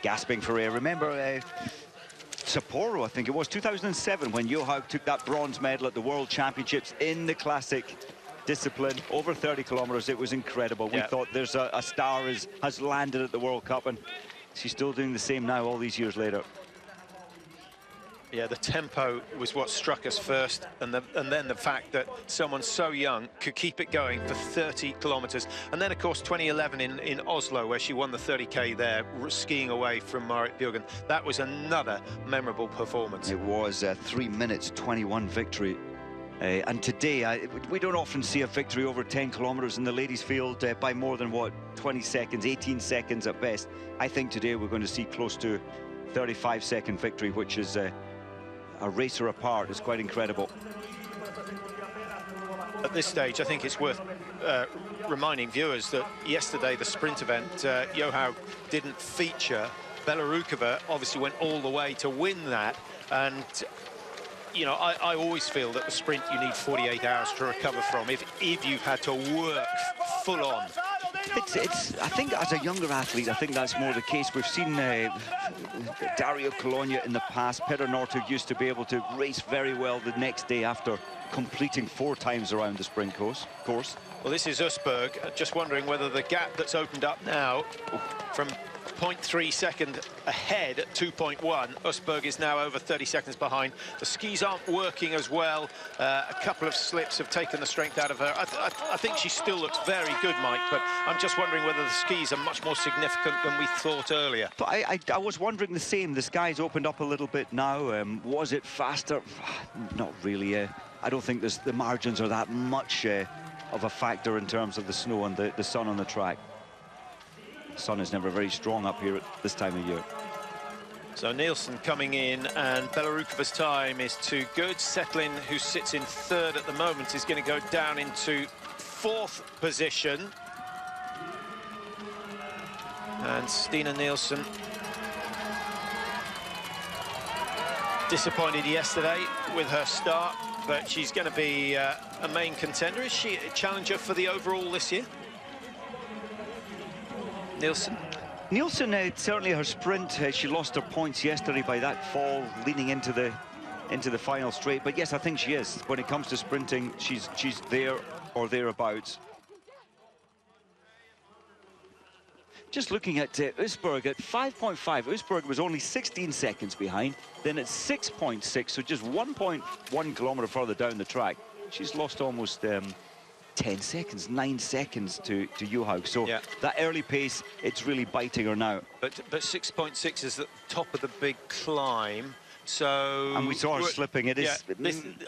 Gasping for air. Remember Sapporo, I think it was 2007, when Johaug took that bronze medal at the World Championships in the classic discipline, over 30 kilometers. It was incredible. We thought there's a star has landed at the World Cup, and she's still doing the same now all these years later. Yeah, the tempo was what struck us first, and then the fact that someone so young could keep it going for 30 kilometers. And then, of course, 2011 in Oslo, where she won the 30K there, skiing away from Marit Bjørgen. That was another memorable performance. It was a 3 minutes 21 victory. And today, we don't often see a victory over 10 kilometers in the ladies' field by more than, what, 20 seconds, 18 seconds at best. I think today we're going to see close to 35-second victory, which is a racer apart. Is quite incredible. At this stage, I think it's worth reminding viewers that yesterday, the sprint event, Johaug didn't feature. Bela Rukova obviously went all the way to win that, and you know, I always feel that the sprint you need 48 hours to recover from if you've had to work full on. I think as a younger athlete, I think that's more the case. We've seen Dario Colonia in the past. Petter Northug used to be able to race very well the next day after completing 4 times around the sprint course. Well, this is Usberg. Just wondering whether the gap that's opened up now from 0.3 second ahead at 2.1. Usberg is now over 30 seconds behind. The skis aren't working as well. A couple of slips have taken the strength out of her. I think she still looks very good, Mike, but I'm just wondering whether the skis are much more significant than we thought earlier. But I was wondering the same. The skies opened up a little bit now. Was it faster? Not really. I don't think the margins are that much of a factor in terms of the snow and the sun on the track. The sun is never very strong up here at this time of year. So Nielsen coming in, and Bela Rukova's time is too good. Setlin, who sits in 3rd at the moment, is going to go down into 4th position. And Stina Nielsen, disappointed yesterday with her start, but she's going to be a main contender. Is she a challenger for the overall this year? Nielsen, certainly her sprint, she lost her points yesterday by that fall leading into the final straight. But yes, I think she is. When it comes to sprinting, she's there or thereabouts. Just looking at Usberg at 5.5. Usberg was only 16 seconds behind. Then at 6.6, so just 1.1 kilometer further down the track. She's lost almost 10 seconds, 9 seconds to Johaug. So that early pace, it's really biting her now. But 6.6 is the top of the big climb. So and we saw her slipping. It is.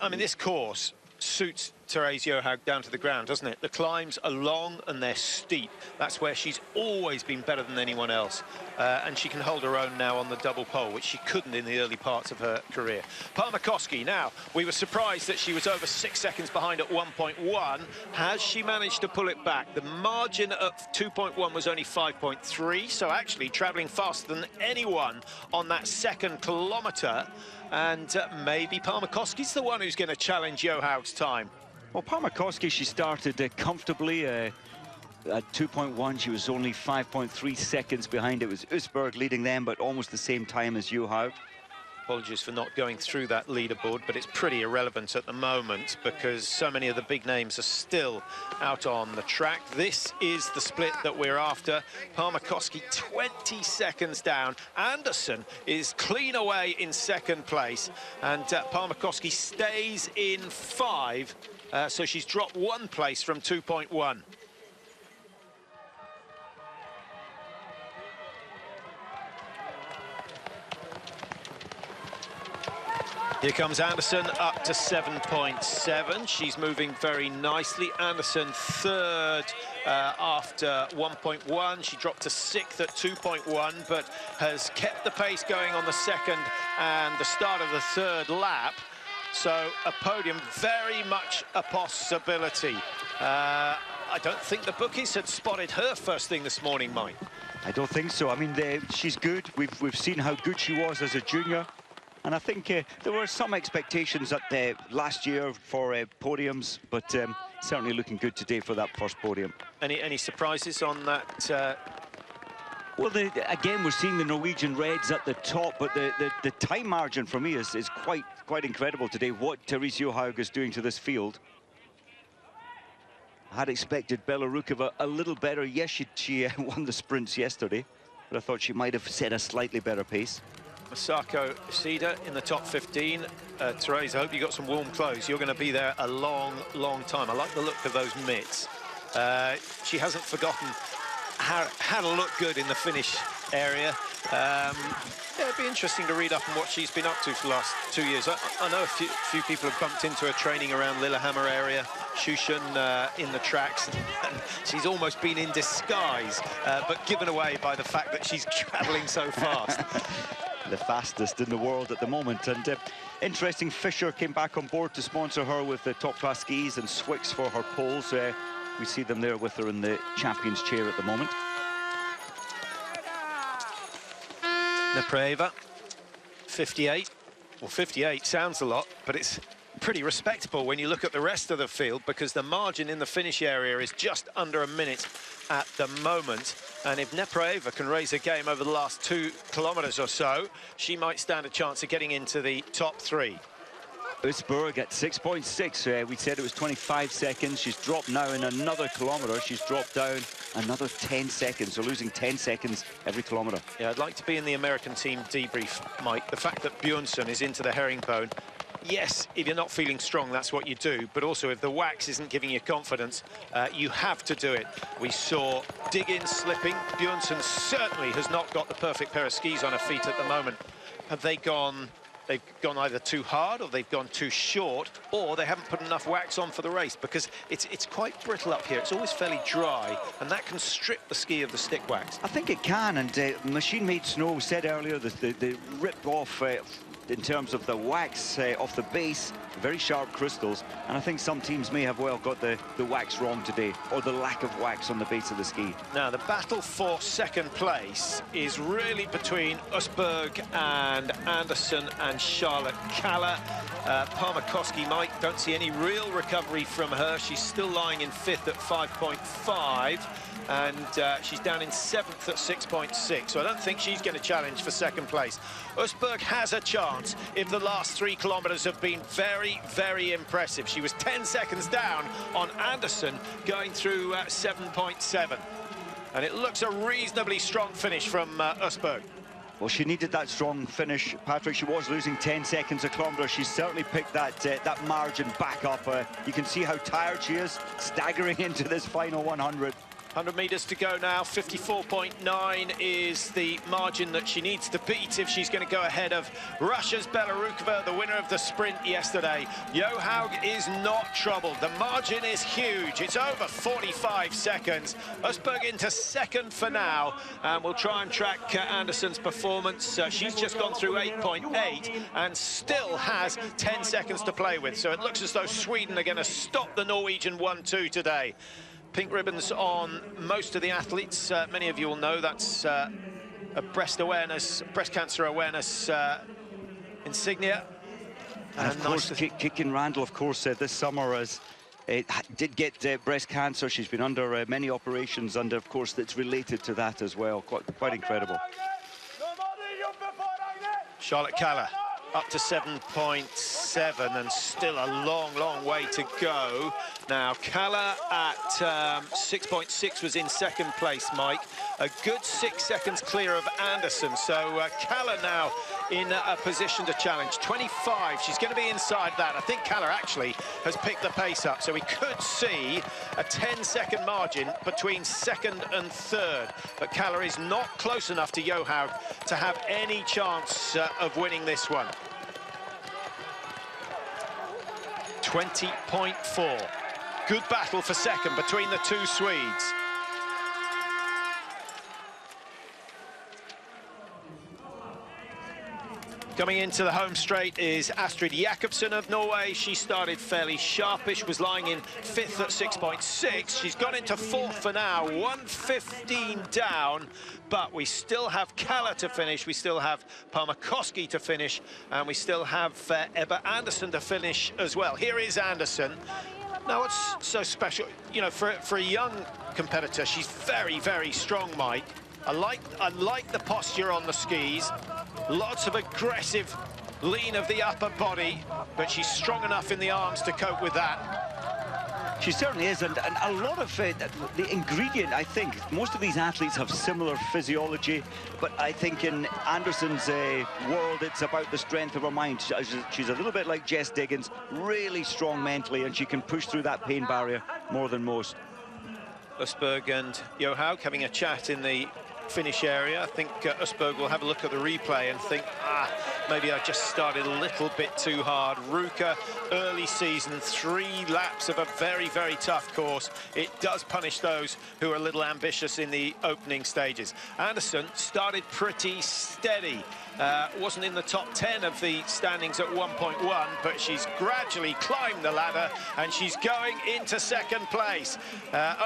I mean, this course suits Therese Johaug down to the ground, doesn't it? The climbs are long and they're steep. That's where she's always been better than anyone else. And she can hold her own now on the double pole, which she couldn't in the early parts of her career. Parmakoski, now, we were surprised that she was over 6 seconds behind at 1.1. Has she managed to pull it back? The margin of 2.1 was only 5.3, so actually travelling faster than anyone on that 2nd kilometre. And maybe Parmakoski's the one who's going to challenge Johaug's time. Well, Parmakoski, she started comfortably at 2.1. She was only 5.3 seconds behind. It was Usberg leading them, but almost the same time as Johaug. Apologies for not going through that leaderboard, but it's pretty irrelevant at the moment because so many of the big names are still out on the track. This is the split that we're after. Parmakoski 20 seconds down. Anderson is clean away in 2nd place, and Parmakoski stays in 5, so she's dropped 1 place from 2.1. Here comes Anderson up to 7.7. She's moving very nicely. Anderson third after 1.1. She dropped to sixth at 2.1, but has kept the pace going on the second and the start of the third lap. So a podium, very much a possibility. I don't think the bookies had spotted her first thing this morning, Mike. I don't think so. I mean, she's good. We've seen how good she was as a junior. And I think there were some expectations at the last year for podiums, but certainly looking good today for that first podium. Any surprises on that? Well, again, we're seeing the Norwegian Reds at the top, but the time margin for me is quite incredible today. What Therese Johaug is doing to this field. I had expected Bella Ruka a little better. Yes, she won the sprints yesterday, but I thought she might have set a slightly better pace. Masako Sida in the top 15. Therese, I hope you got some warm clothes. You're going to be there a long, long time. I like the look of those mitts. She hasn't forgotten how to look good in the finish area. Yeah, it'd be interesting to read up on what she's been up to for the last 2 years. I know a few people have bumped into her training around Lillehammer area, Shushan in the tracks, and she's almost been in disguise, but given away by the fact that she's travelling so fast. The fastest in the world at the moment. And interesting, Fisher came back on board to sponsor her with the top-class skis and Swix for her poles. We see them there with her in the champion's chair at the moment. Nepreva, 58. Well, 58 sounds a lot, but it's pretty respectable when you look at the rest of the field, because the margin in the finish area is just under a minute at the moment. And if Nepreva can raise her game over the last 2 kilometers or so, she might stand a chance of getting into the top 3. Usberg at 6.6. We said it was 25 seconds. She's dropped now in another kilometer. She's dropped down another 10 seconds. So losing 10 seconds every kilometer. Yeah, I'd like to be in the American team debrief, Mike. The fact that Bjornsson is into the herringbone. Yes, if you're not feeling strong, that's what you do. But also, if the wax isn't giving you confidence, you have to do it. We saw Diggins slipping. Bjornsson certainly has not got the perfect pair of skis on her feet at the moment. Have they gone... They've gone either too hard, or they've gone too short, or they haven't put enough wax on for the race, because it's quite brittle up here. It's always fairly dry, and that can strip the ski of the stick wax. I think it can, and machine-made snow said earlier that they rip off in terms of the wax off the base, very sharp crystals, and I think some teams may have well got the wax wrong today, or the lack of wax on the base of the ski. Now, the battle for second place is really between Usberg and Anderson and Charlotte Kaller. Parmakoski, Mike, don't see any real recovery from her. She's still lying in 5th at 5.5. And she's down in 7th at 6.6, so I don't think she's going to challenge for second place. Usberg has a chance if the last 3 kilometers have been very, very impressive. She was 10 seconds down on Anderson going through 7.7. And it looks a reasonably strong finish from Usberg. Well, she needed that strong finish, Patrick. She was losing 10 seconds a kilometre. She's certainly picked that margin back up. You can see how tired she is, staggering into this final 100. 100 metres to go now. 54.9 is the margin that she needs to beat if she's going to go ahead of Russia's Bella Rukova, the winner of the sprint yesterday. Johaug is not troubled. The margin is huge. It's over 45 seconds. Usberg into second for now, and we'll try and track Anderson's performance. She's just gone through 8.8 and still has 10 seconds to play with. So it looks as though Sweden are going to stop the Norwegian 1-2 today. Pink ribbons on most of the athletes. Many of you will know that's a breast cancer awareness insignia. And of course, Kickin Randall, of course, this summer did get breast cancer. She's been under many operations, and of course, that's related to that as well. Quite incredible. Charlotte Kaller up to 7.7 and still a long, long way to go. Now, Kaller at 6.6 was in second place, Mike. A good 6 seconds clear of Anderson. So Kaller now in a position to challenge. 25, she's going to be inside that. I think Kaller actually has picked the pace up. So we could see a 10-second margin between second and third. But Kaller is not close enough to Johaug to have any chance of winning this one. 20.4. Good battle for second between the two Swedes. Coming into the home straight is Astrid Jakobsen of Norway. She started fairly sharpish, was lying in 5th at 6.6. She's gone into 4th for now, 1:15 down, but we still have Kalle to finish, we still have Palmakoski to finish, and we still have Ebba Andersson to finish as well. Here is Andersson. Now, what's so special, you know, for a young competitor, she's very, very strong, Mike. I like the posture on the skis. Lots of aggressive lean of the upper body, but she's strong enough in the arms to cope with that. She certainly is, and a lot of the ingredient, I think, most of these athletes have similar physiology, but I think in Andersson's world, it's about the strength of her mind. She's a little bit like Jess Diggins, really strong mentally, and she can push through that pain barrier more than most. Østberg and Johaug having a chat in the finish area. I think Østberg will have a look at the replay and think, maybe I just started a little bit too hard. Ruka, early season, 3 laps of a very, very tough course. It does punish those who are a little ambitious in the opening stages. Andersson started pretty steady. Wasn't in the top 10 of the standings at 1.1, but she's gradually climbed the ladder and she's going into second place.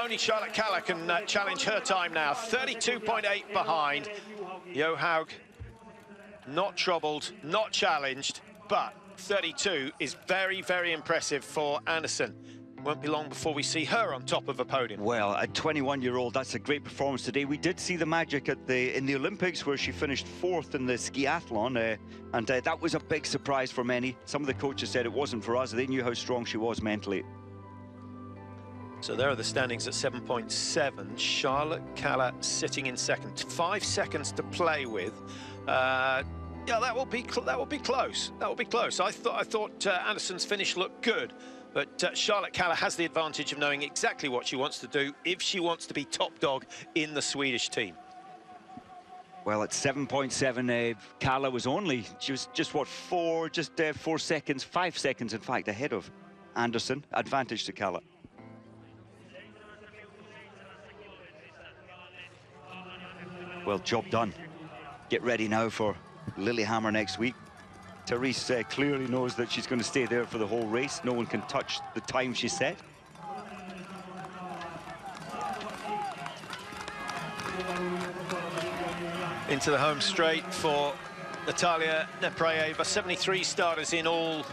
Only Charlotte Kalle can challenge her time now, 32.8 behind. Johaug not troubled, not challenged, but 32 is very, very impressive for Andersson. Won't be long before we see her on top of a podium. Well, a 21-year-old, that's a great performance today. We did see the magic in the Olympics where she finished 4th in the skiathlon, and that was a big surprise for many. Some of the coaches said it wasn't for us. They knew how strong she was mentally. So there are the standings at 7.7. Charlotte Kalle sitting in second. 5 seconds to play with. Yeah, that will be close. That will be close. I thought Andersson's finish looked good. But Charlotte Kalle has the advantage of knowing exactly what she wants to do if she wants to be top dog in the Swedish team. Well, at 7.7, Kalle was she was just, what, 4 seconds, 5 seconds, in fact, ahead of Andersson. Advantage to Kalle. Well, job done. Get ready now for Lillehammer next week. Therese clearly knows that she's going to stay there for the whole race. No one can touch the time she set. Into the home straight for Natalia Neprayeva. 73 starters in all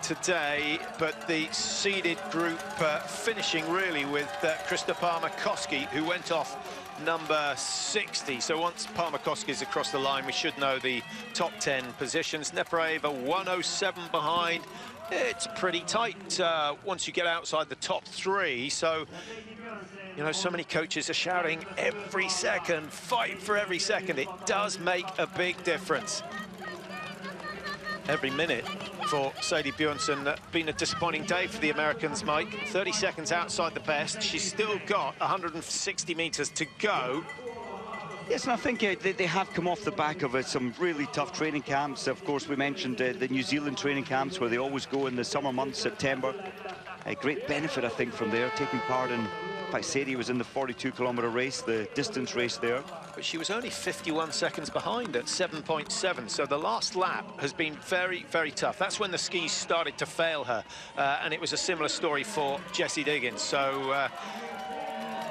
today, but the seeded group finishing really with Krista Palmakoski, who went off number 60. So once Palmakoski is across the line, we should know the top 10 positions. Neprayeva 107 behind. It's pretty tight once you get outside the top 3. So, you know, so many coaches are shouting every second, fight for every second. It does make a big difference. Every minute for Sadie Bjornsson. Been a disappointing day for the Americans, Mike. 30 seconds outside the best. She's still got 160 meters to go. Yes, and I think they have come off the back of some really tough training camps. Of course, we mentioned the New Zealand training camps where they always go in the summer months, September. A great benefit, I think, from there, taking part in fact, Sadie was in the 42-kilometer race, the distance race there. But she was only 51 seconds behind at 7.7, so the last lap has been very, very tough. That's when the skis started to fail her, and it was a similar story for Jessie Diggins. So,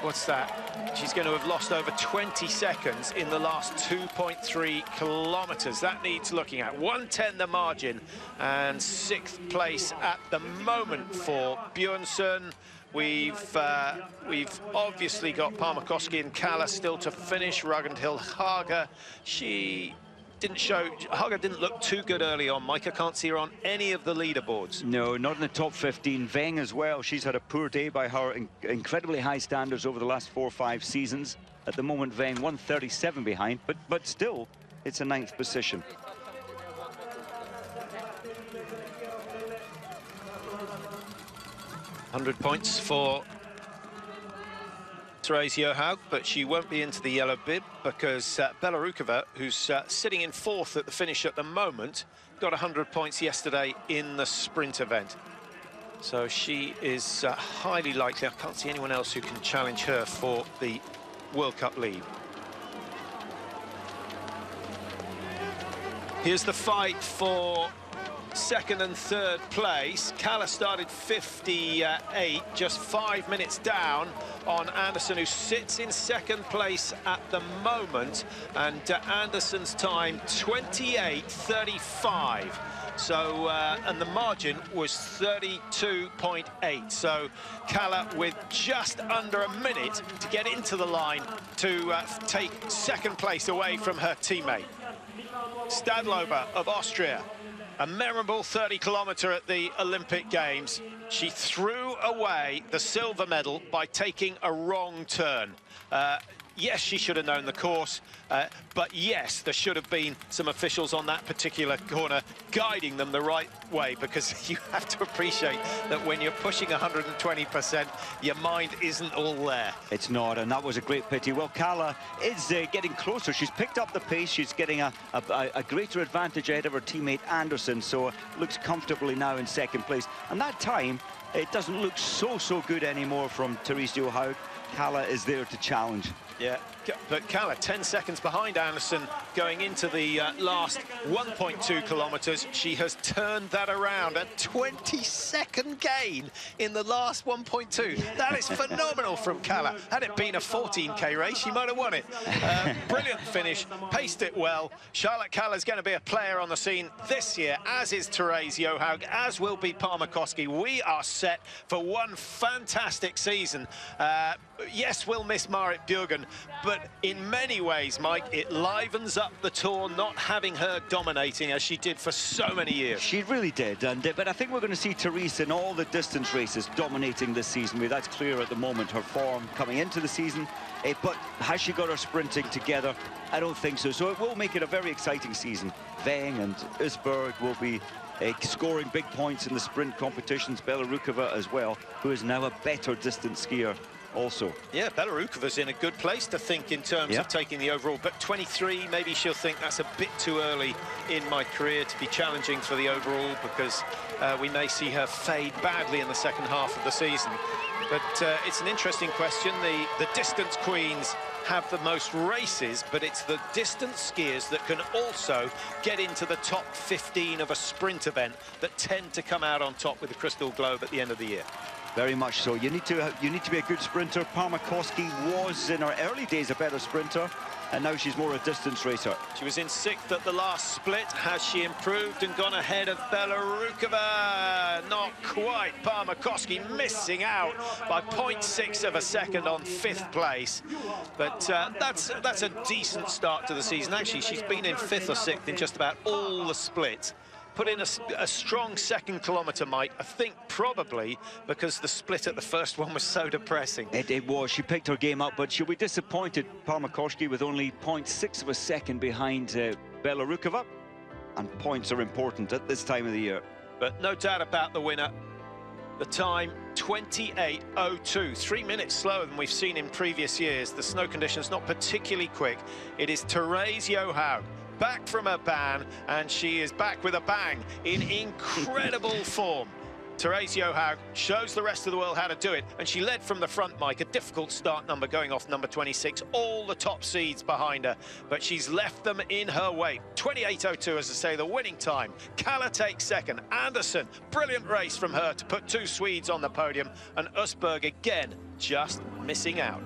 what's that? She's going to have lost over 20 seconds in the last 2.3 kilometers. That needs looking at. 1:10 the margin, and 6th place at the moment for Bjornsson. We've obviously got Palmakoski and Kalle still to finish. Ragnhild Haga, Haga didn't look too good early on, Mike. I can't see her on any of the leaderboards. No, not in the top 15. Weng as well. She's had a poor day by her incredibly high standards over the last 4 or 5 seasons. At the moment, Weng 137 behind, but still, it's a 9th position. £100 points for Therese Johaug, but she won't be into the yellow bib because Bela Rukova, who's sitting in 4th at the finish at the moment, got 100 points yesterday in the sprint event. So she is highly likely. I can't see anyone else who can challenge her for the World Cup lead. Here's the fight for second and third place. Kalla started 58, just 5 minutes down on Anderson, who sits in second place at the moment. And Anderson's time, 28:35. So, and the margin was 32.8. So Kalla with just under a minute to get into the line to take second place away from her teammate. Stadlober of Austria, a memorable 30-kilometre at the Olympic Games. She threw away the silver medal by taking a wrong turn. Yes, she should have known the course, but yes, there should have been some officials on that particular corner guiding them the right way, because you have to appreciate that when you're pushing 120%, your mind isn't all there. It's not, and that was a great pity. Well, Kalla is getting closer. She's picked up the pace. She's getting a greater advantage ahead of her teammate Anderson, so looks comfortably now in second place. And that time, it doesn't look so good anymore from Therese Johaug. Kalla is there to challenge. Yeah, but Kalla 10 seconds behind Anderson going into the last 1.2 kilometres. She has turned that around, a 20-second gain in the last 1.2. That is phenomenal from Kalla. Had it been a 14K race, she might have won it. Brilliant finish, paced it well. Charlotte Kalla is going to be a player on the scene this year, as is Therese Johaug, as will be Parma Koski. We are set for one fantastic season. Yes, we'll miss Marit Bjørgen, but in many ways, Mike, it livens up the tour not having her dominating as she did for so many years. She really did, but I think we're going to see Therese in all the distance races dominating this season. That's clear at the moment, her form coming into the season. But has she got her sprinting together? I don't think so. So it will make it a very exciting season. Weng and Usberg will be scoring big points in the sprint competitions. Bela Rukova as well, who is now a better distance skier also. Yeah, Bela Rukova's in a good place to think in terms of taking the overall, but 23, maybe she'll think that's a bit too early in my career to be challenging for the overall, because we may see her fade badly in the second half of the season. But it's an interesting question. The distance queens have the most races, but it's the distance skiers that can also get into the top 15 of a sprint event that tend to come out on top with the Crystal Globe at the end of the year. Very much so. You need to be a good sprinter. Parma Koski was in her early days a better sprinter, and now she's more a distance racer. She was in 6th at the last split. Has she improved and gone ahead of Bela Rukova? Not quite. Parma Koski missing out by 0.6 of a second on 5th place. But that's a decent start to the season. Actually, she's been in 5th or 6th in just about all the splits. Put in a strong second kilometre, Mike. I think probably because the split at the first one was so depressing. It was. She picked her game up, but she'll be disappointed, Parma Koski, with only 0.6 of a second behind Bela Rukova. And points are important at this time of the year. But no doubt about the winner. The time, 28:02, 3 minutes slower than we've seen in previous years. The snow conditions not particularly quick. It is Therese Johaug, back from her ban, and she is back with a bang in incredible form. Therese Johaug shows the rest of the world how to do it, and she led from the front, Mike. A difficult start number going off number 26, all the top seeds behind her, but she's left them in her wake. 28:02, as I say, the winning time. Kalla takes second. Anderson, brilliant race from her to put 2 Swedes on the podium, and Usberg again just missing out.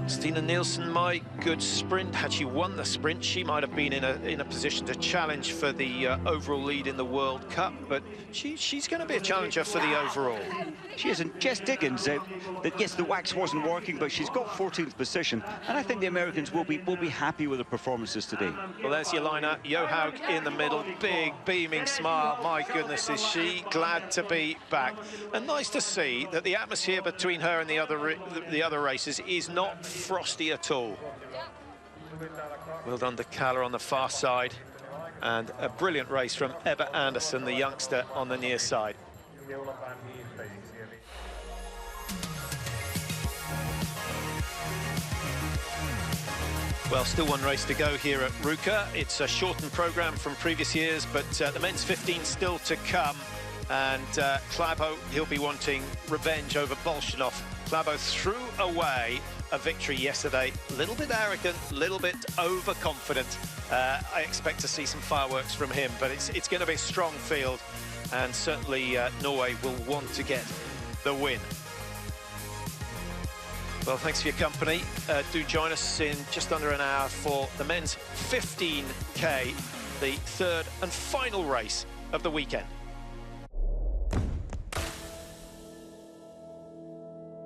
Stina Nielsen, my good sprint. Had she won the sprint, she might have been in a position to challenge for the overall lead in the World Cup, but she's going to be a challenger for the overall. She isn't. Jess Diggins, yes, the wax wasn't working, but she's got 14th position, and I think the Americans will be happy with the performances today. Well, there's your lineup. Johaug in the middle, big beaming smile. My goodness, is she glad to be back. And nice to see that the atmosphere between her and the other races is not frosty at all. Well done to Kalla on the far side, and a brilliant race from Ebba Andersson, the youngster, on the near side. Well, still one race to go here at Ruka. It's a shortened programme from previous years, but the men's 15 still to come. And Klæbo, he'll be wanting revenge over Bolshinov. Klæbo threw away a victory yesterday. A little bit arrogant, a little bit overconfident. I expect to see some fireworks from him, but it's going to be a strong field. And certainly Norway will want to get the win. Well, thanks for your company. Do join us in just under an hour for the men's 15K, the third and final race of the weekend.